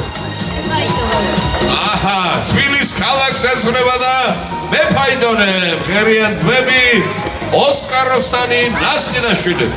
აჰა თბილის ქალაქს ეცვნება და მეფაიდონე ღერიან ძმები ოსკაროსანი ნასხიდაშვილები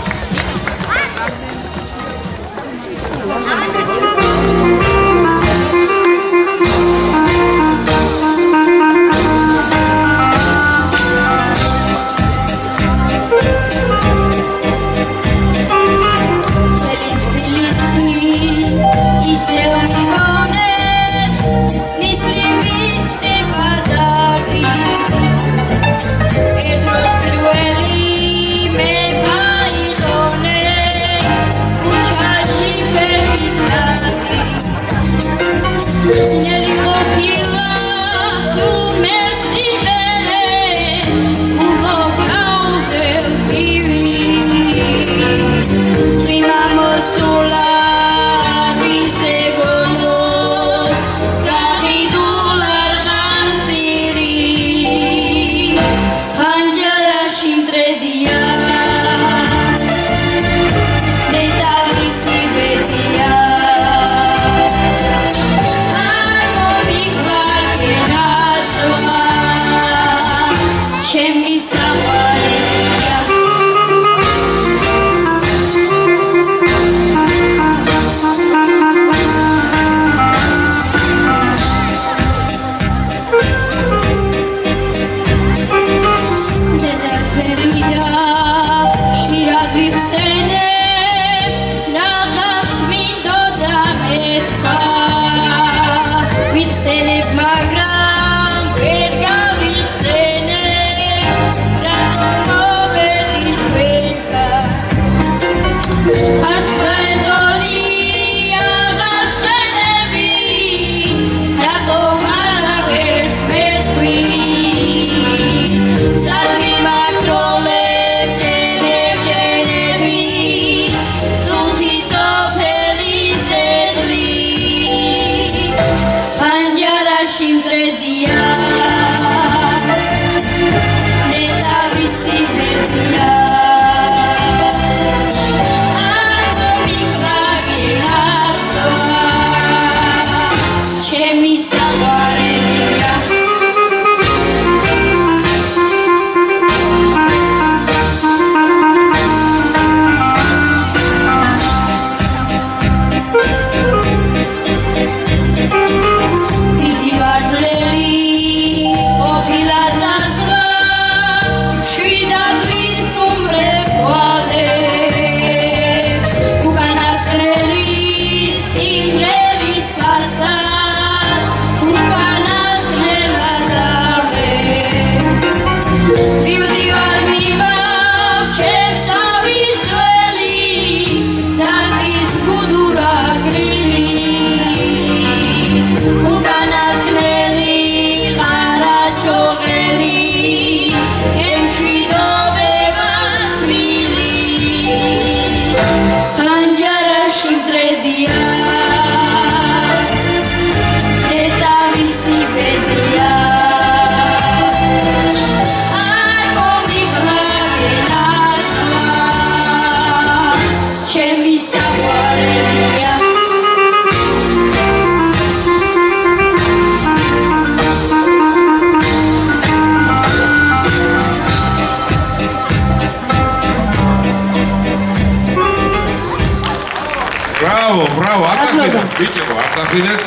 ბრავო, არ დახიდეთ, ბიჭებო, არ დახიდეთ.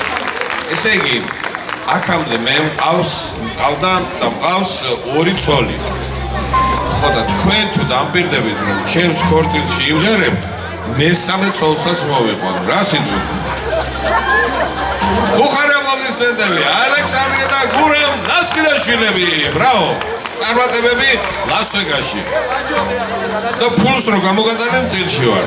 ესე იგი, აქამდე მე მყავდა და მყავს 2 ცოლი. ხო და თქვენ თუ დამპირდებით, რომ ჩემს ქორწილში იმღერებთ, მესამე ცოლსაც მოვიყვან. რა სიტყვით? უხარ აპლოდისმენტები, ალექსანდრე და გურამ ნასკიდაშვილები. ბრავო! წარმატებები ლას-ვეგასში. და ფულს რო გამოგატანენ წელში ვარ.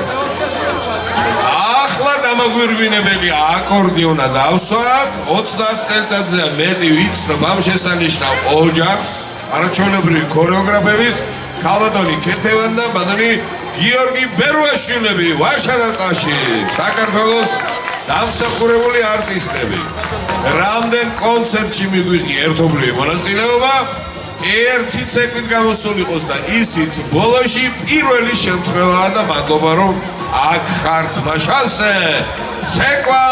ახლა დამაგვირგვინებელი აკორდიონა დავსვათ, 30 წელიწადზე მეტი ვიცნობ ამ შესანიშნავ ოჯახს, არაჩვეულებრივი ქორეოგრაფების ქალბატონი ქეთევან და ბატონი გიორგი ბერუაშვილები ვაშალატაში, საქართველოს დამსახურებული არტისტები. რამდენ კონცერტში მიგვიღი ერთობლივი მონაწილეობა, ერთი ცეკვით გამოსული იყოს და ისიც ბოლოში პირველი შემთხვევაა და მადლობა რომ აქ ხართ მაშასე. ცეკვა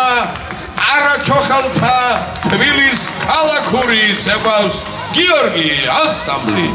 არაჩოხალთა თბილის ქალაქური ცეკვავს გიორგი ანსამბლი.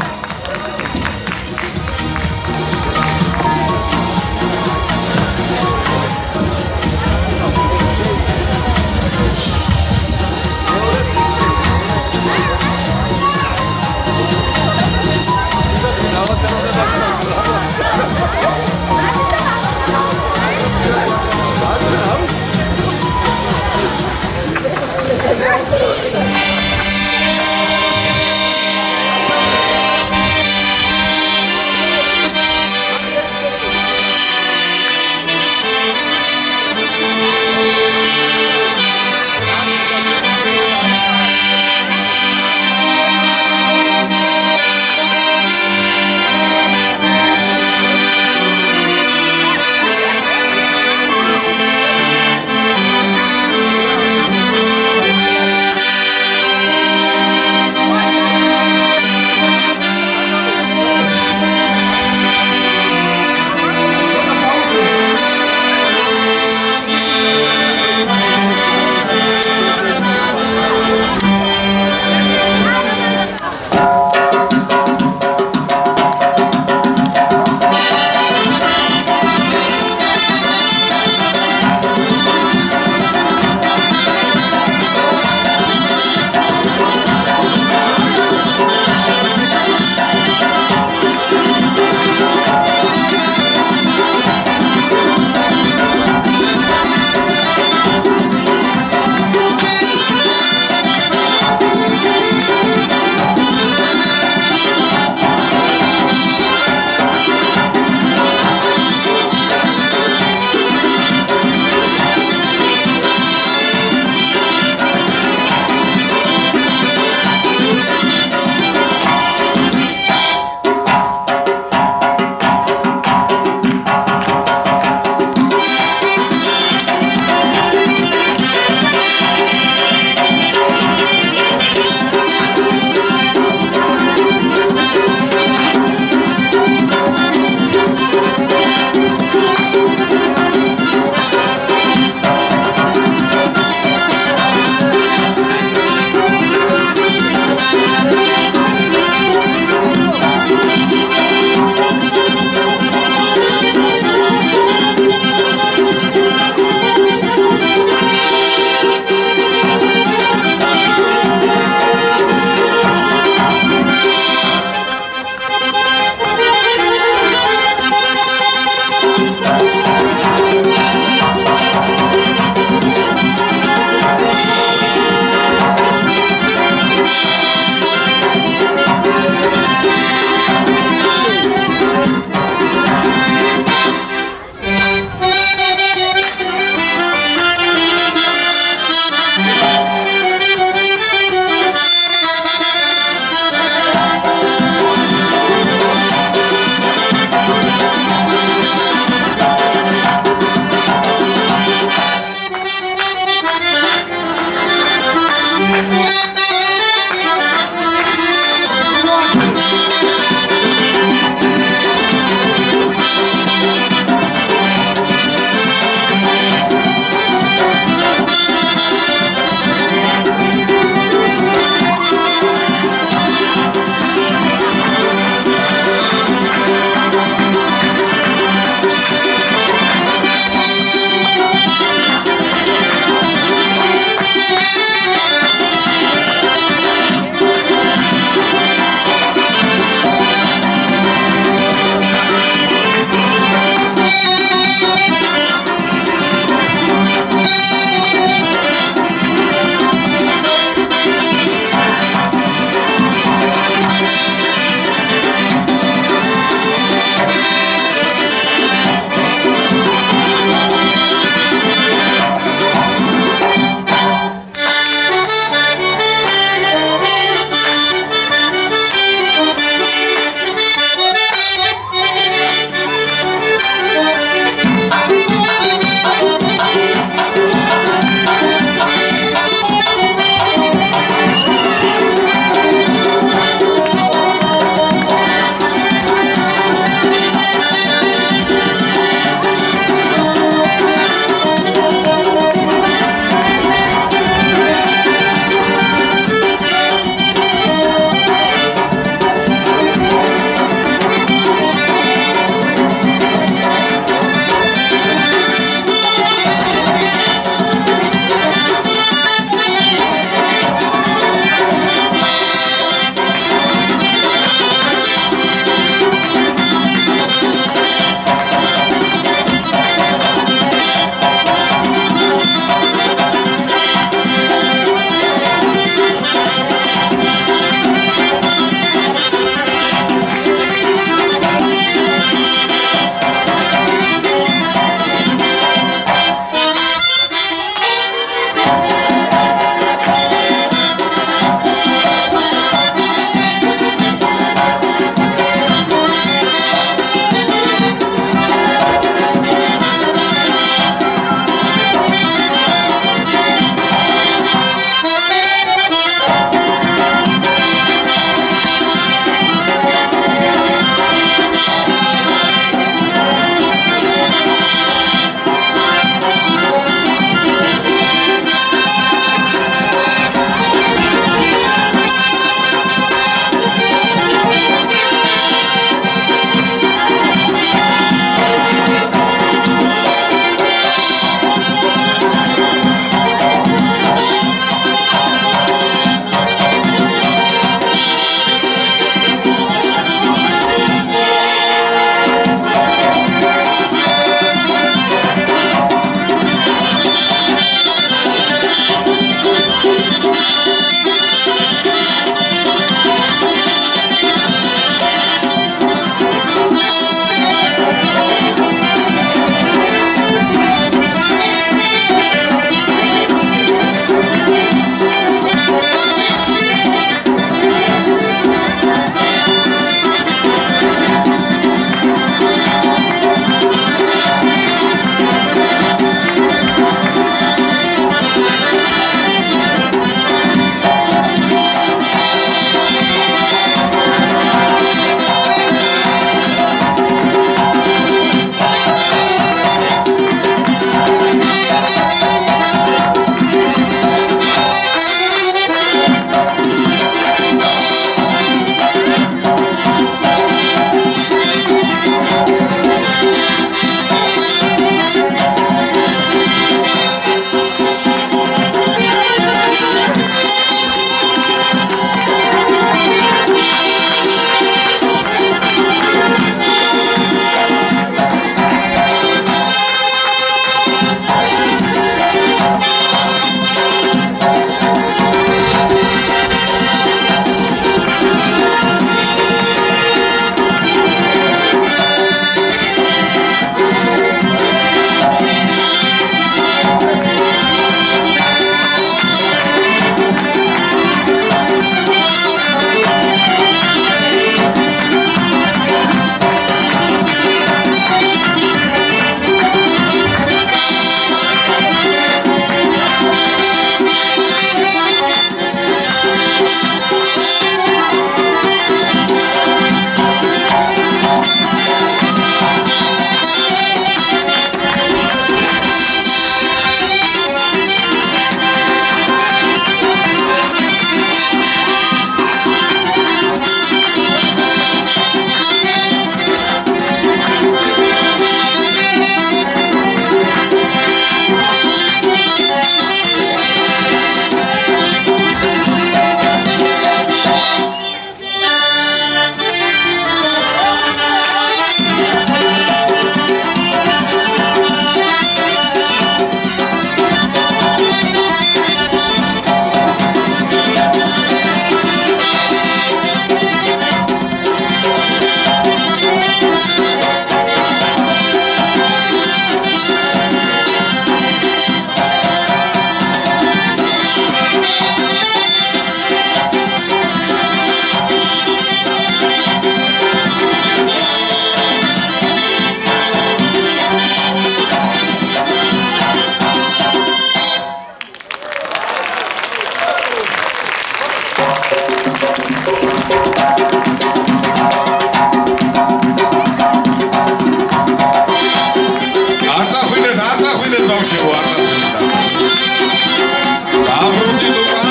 დაბრუნდით უკან.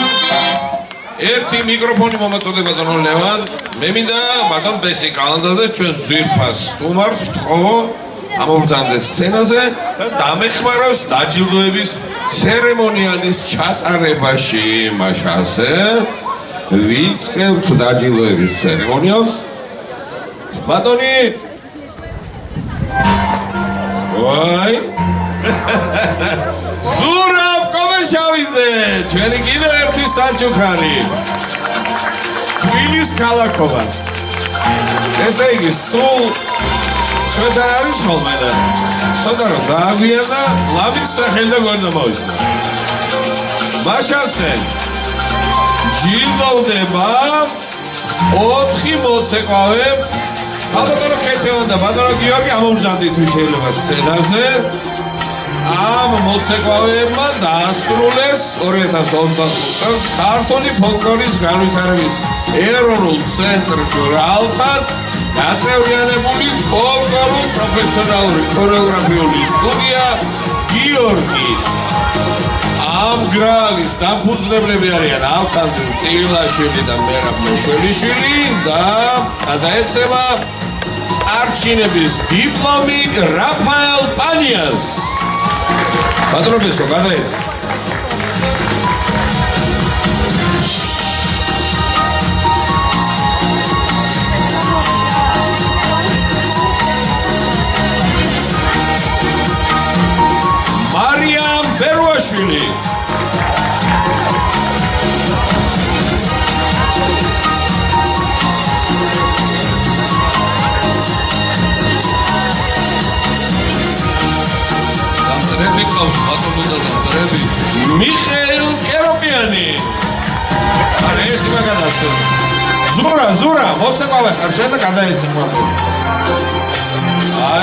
ერთი მიკროფონი მომაწოდება ბატონ ლევან. მე მინდა ბატონ ბესი კალანდაძე ჩვენ ზვირფას სტუმარს ვთხოვო ამობრძანდეს სცენაზე და დამეხმაროს დაჯილდოების ცერემონიალის ჩატარებაში. მაშასე ვიწყებთ დაჯილდოების ცერემონიალს. ბატონი ვაი ზურაბ კომეშავიძე ჩვენი კიდევ ერთი საჩუქარი თბილის ქალაქოვან ესე იგი სულ ჩვენთან არის ხოლმე და ცოტა რომ დააგვიან და ლამის სახელი და გვერდა მოვისმა მაშასე ჯილდოვდება 4 მოცეკვავე ბატონო ქეთევან და ბატონო გიორგი ამომზადეთ თუ შეიძლება სცენაზე ამ მოცეკვავეებმა დაასრულეს 2025 წელს ქართული ფოლკლორის განვითარების ეროვნულ ცენტრ ჯურალთან გაწევრიანებული ფოლკლორული პროფესიონალური ქორეოგრაფიული სტუდია გიორგი ამ გრალის დამფუძნებლები არიან ალხანდრე წირილაშვილი და მერაბ მეშველიშვილი და გადაეცემა არჩინების დიპლომი რაფაელ პანიას ბატონებისო გადაეცა მარიამ ბერუაშვილი მიხეილ კეროპიანი არა ეს მაგადასო ზურა მოსაყავე ხარ შენ და გადაეცე მოაყოლ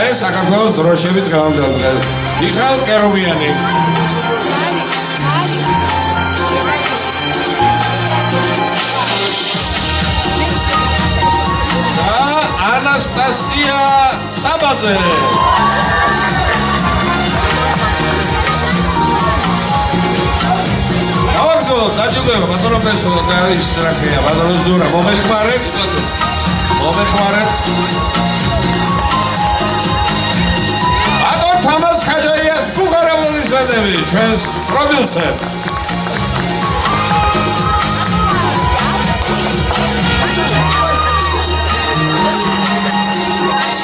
ეს საქართველოს დროშებით გამომდევ მიხეილ კეროპიანი და ანასტასია საბაძე დაჯილდოება ბატონო ბესო და ის რა ქვია ბატონო ზურა მომეხმარეთ ბატონ თამაზ ხაჯაიას ბუხარებლის რადები ჩვენს პროდიუსერ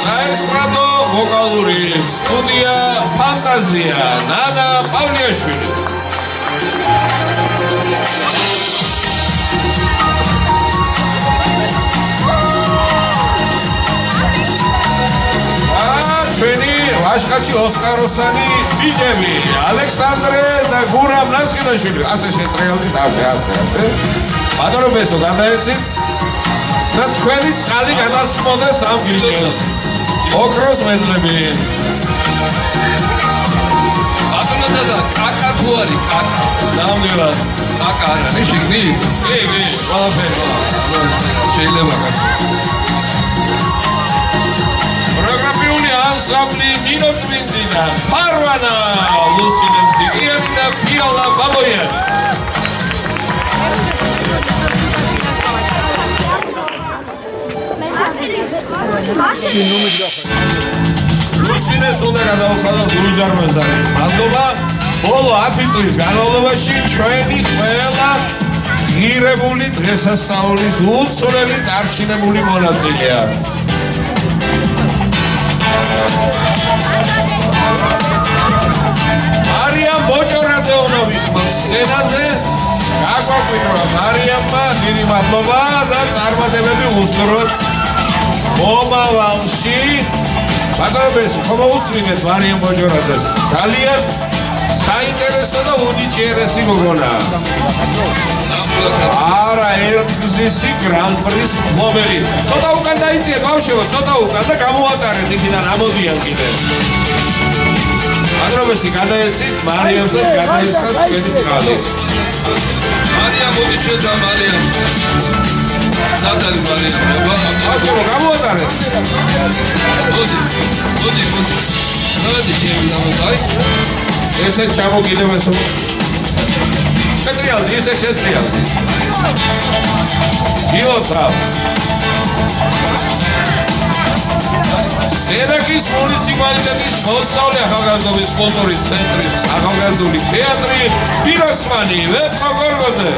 საესტრადო ვოკალური სტუდია ფანტაზია ნანა პავლიაშვილი ჩვენი ვაშკაჩი ოსკაროსანი ბიჭები ალექსანდრე და გურამ ნასხიდაშვილი ასე შეტრიალდით ასე ბატონო ბესო გადაეცით და თქვენი წყალი გადასმოდეს ამ ბიჭებს ოქროს მედლები ბატონო და კაკა თუ არის კაკა ნამდვილად კაკა არა შეგნი კი ყველაფერი შეიძლება კაცო პროგრამული ანსამბლი მინოწმინდიდა ფარვანა ლუსინე მზიგიანი და ფიოლა ბაბოიანი ლუსინეს უნდა გადავხადოთ გურუზარმანზე მადლობა ბოლო 10 წლის განმავლობაში ჩვენი ყველა ღირებული დღესასწაულის უცვლელი წარჩინებული მონაწილეა მარიამ ბოჭორაძეონოვის სცენაზე გაგვაკვირვა მარიამმა დიდი მადლობა და წარმატებები უსურვოთ მომავალში ბატონებесі ხომ მოусმინეთ მარიამ ბოჭორაძეს ძალიან საინტერესო და უნიჭიერესი გოგონა არა ერთხზისი გრან-პრის მფლობელი ცოტა უკან დაიწიეთ ბავშვებო ცოტა უკან და გამოატარეთ იქიდან ამოდიან კიდე ბატონებესი გადაეცით მარიამსაც გადაიცხათ თქვენი წყალი მარიამ მოდი შედა მარიამ სადარი მარიამ ბავშვებო გამოატარეთ მოდი შევიდამოთ აი ესე ჩამოგიდევ ესო შეტრიალდი, ისე შეტრიალდი. გილოცავ. სერაკის მუნიციპალიტეტის მოსწავლე ახალგაზრდობის კულტურის ცენტრის ახალგაზრდული თეატრი პიროსმანი ლეპყო გორგოძე.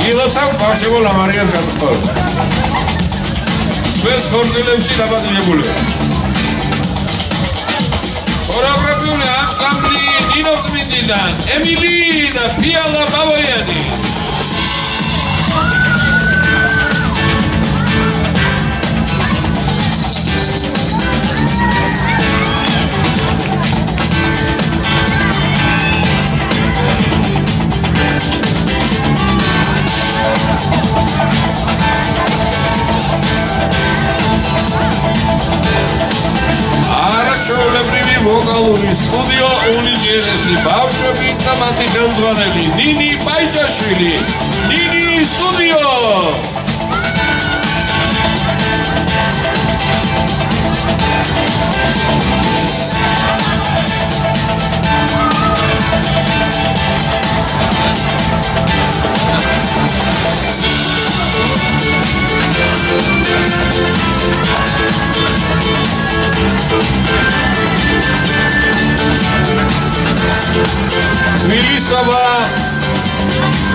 გილოცავ ბავშვებო ლამარიას გათხოვება. ჩვენს ხორციელებში დაბადებულია. ქორეოგრაფიული ანსამბლი ნინო წმინდიდან, ემილი და ფიალა ბავოიანი. არაჩვეულებრივი ვოკალური სტუდიო უნიჭიერესი ბავშვები და მათი ხელმძღვანელი ნინი პაიჯაშვილი. ნინი სტუდიო. თბილისობა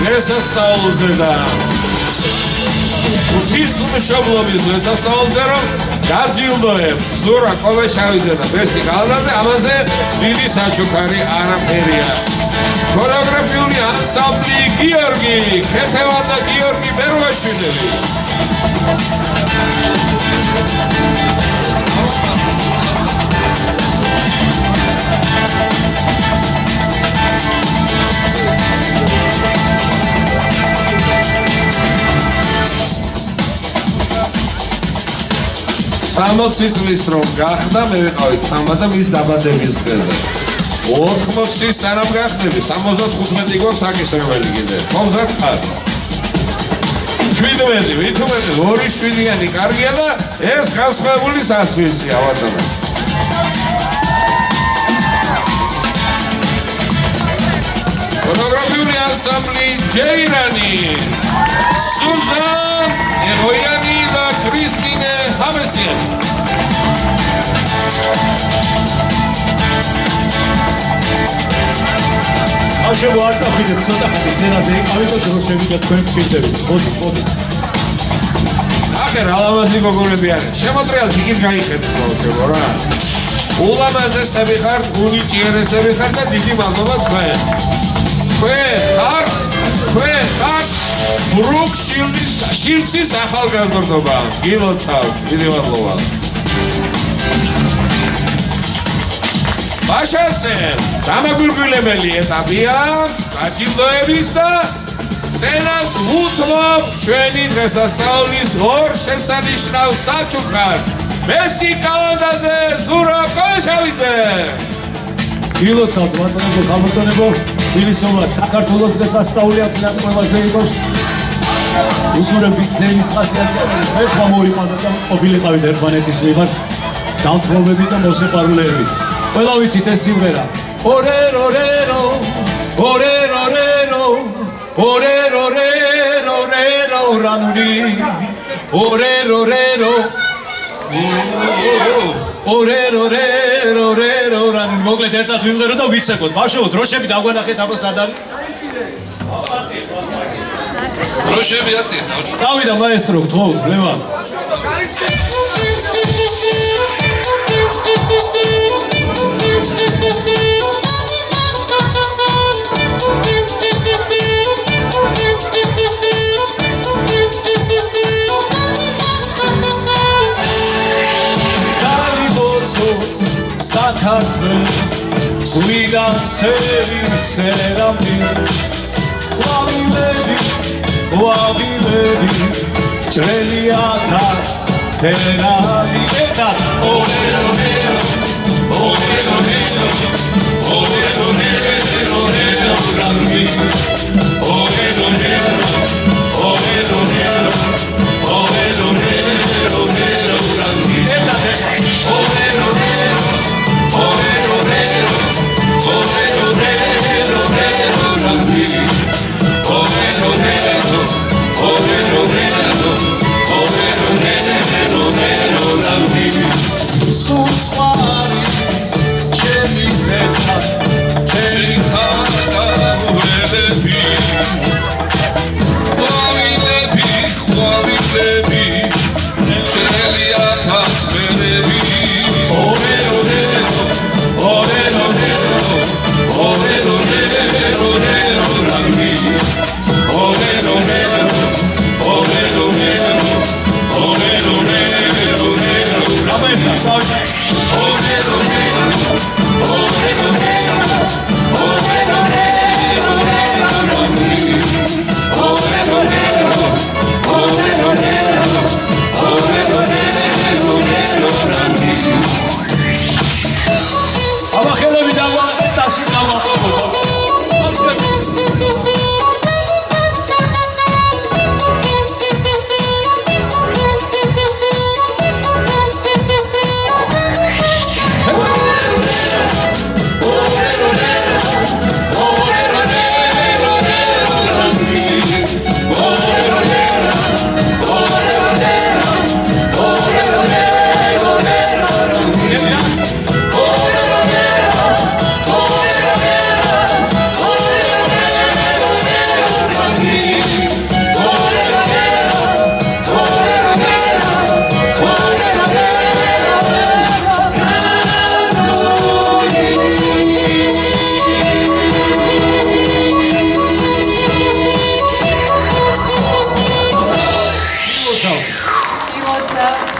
დღესასწაულზე და ღვთისმშობლობის დღესასწაულზე რომ გაძილდოებს ზურა კოვეშავიძე და ბესი გალდაძე, ამაზე დიდი საჩუქარი არაფერია. ქორეოგრაფიული ანსამბლი გიორგი ქეთევა და გიორგი ბერვაშვილები. სამოცი წლის რომ გახდა, მე ვიყავი თამბა მის დაბადების დღეზე. 80 სანამ გახდები, 75 გვაქვს საკისრებელი კიდე. ხომზად ხარ. 17, ვით უმეტეს 2-7-იანი კარგია და ეს გასხვებული სასმისია, ვატანა. ქორეოგრაფიული ანსამბლი ჯეირანი, სუზან ეღოიანი და ქრისტინე ჰამესიანი. ბავშვებო, არ წავიდეთ ცოტა ხანი სცენაზე, იყავით და დროშები და თქვენ გფრინდებით. მოდი. ახე რა ლამაზი გოგონები არის. შემოტრიალთ იქით გაიხედეთ ბავშვებო რა. ულამაზესები ხართ, უნიჭიერესები ხართ და დიდი მადლობა თქვენ. თქვენ ხართ ბრუკ შილცის ახალგაზრდობა. გილოცავთ, დიდი მადლობა. ბაშასე, დამაგვირგვინებელი ეტაპია, გაჯილდოების და სცენას ვუთმობ ჩვენი დღესასწაულის ორ შესანიშნავ საჩუქრად. ბესი კალანდაძე, ზურა კოვეშავიძე. გილოცავთ ბატონებო, გამოტონებო, თბილისობა საქართველოს დღესასწაული აფრად ყველაზე იგობს. უსურებით ზენის ხასიათი არის. ერთმა მოვიყვანოთ და ყოფილიყავით ერთმანეთის მიმართ დამთვალები და მოსიყვარულეები. ყველა ვიცით ეს სიმღერა. ორერორერო, ორერორერო, ორერორერო, რანური, ორერორერო, ორერორერო, რანური. მოკლედ ერთად ვიმღერო და ვიცეკოთ. ბავშვებო, დროშები დაგვანახეთ აბა სად არის? დროშები აწიეთ. დავიდა მაესტრო, გთხოვთ, ლევან. Suidan seramdi Wavilebi Çreliatas ფერადი ერთად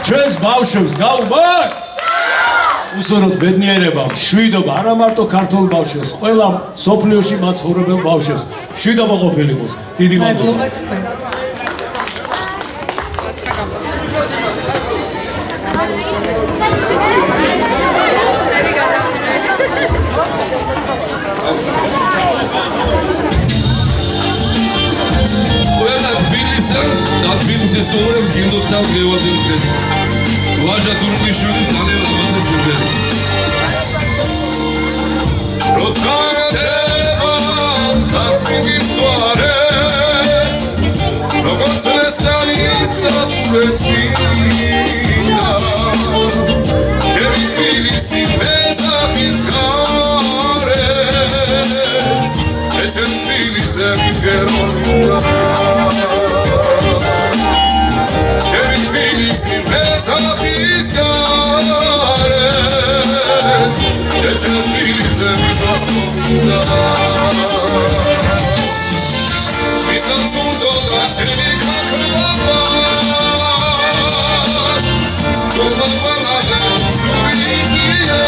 ჩვენს ბავშვებს გაუმარ უსურვოთ ბედნიერება, მშვიდობა, არა მარტო ქართულ ბავშვებს, ყველა სოფლიოში მაცხოვრებელ ბავშვებს მშვიდობა ყოფილიყოს. დიდი მადლობა. თბილისის სტუმრებს გინდოცავთ გევაძილდეს. ვაჟა თურმიშვილი ძალიან რამაზეს იმდენი. როცა გადება თაცმიგის გვარე, როგორც ლესტანი საფრეცვინა, ჩემი თბილისი მეზახის გარე, ჩემი თბილისზე მიგერონდა. Mezachis garet, echet bilizem basunda. Bizanzundo da sheni kaklavat, dolabana shuriziya.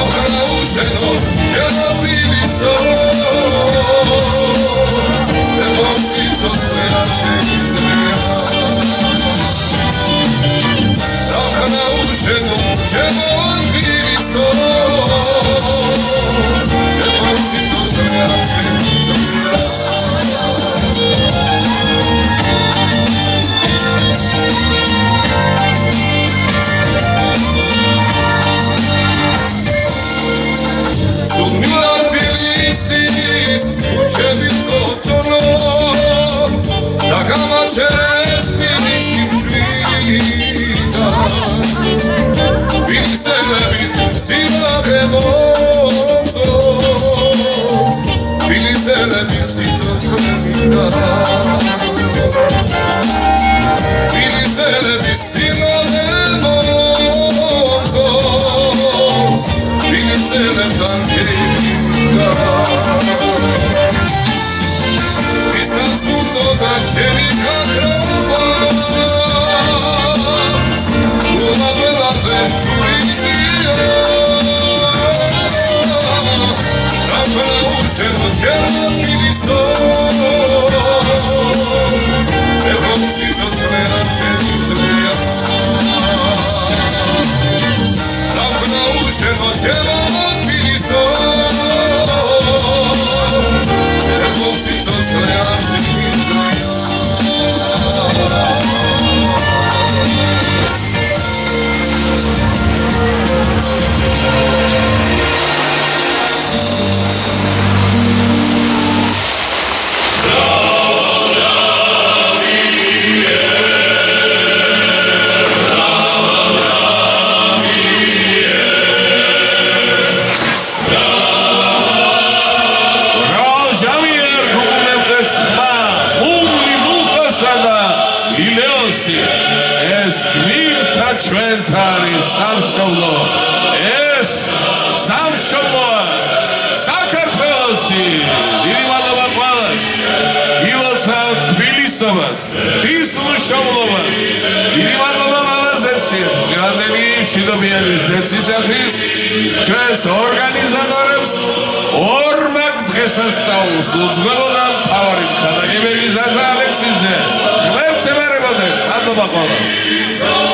Avkana usheno, jela biliso, evamsito tsveracheni. Czerwony lisok, საქართველოსი ეს გმირთა ჩვენთან არის სამშობლო ეს სამშობლოა საქართველოსი დიდი მადლობა ყველას გილოცავ თბილისობას ღვთის მშობლობას დიდი მადლობა მამაზეციებს დღევანდელი მშვიდობიანი ზეცისათვის ჩვენს ორგანიზატორებს ორმაგ დღესასწაულს უძღვებოდა მთავარი მხარდამჭერი ზაზა ალექსიძე ღმერთს ემარებოდნენ მადლობა ყველას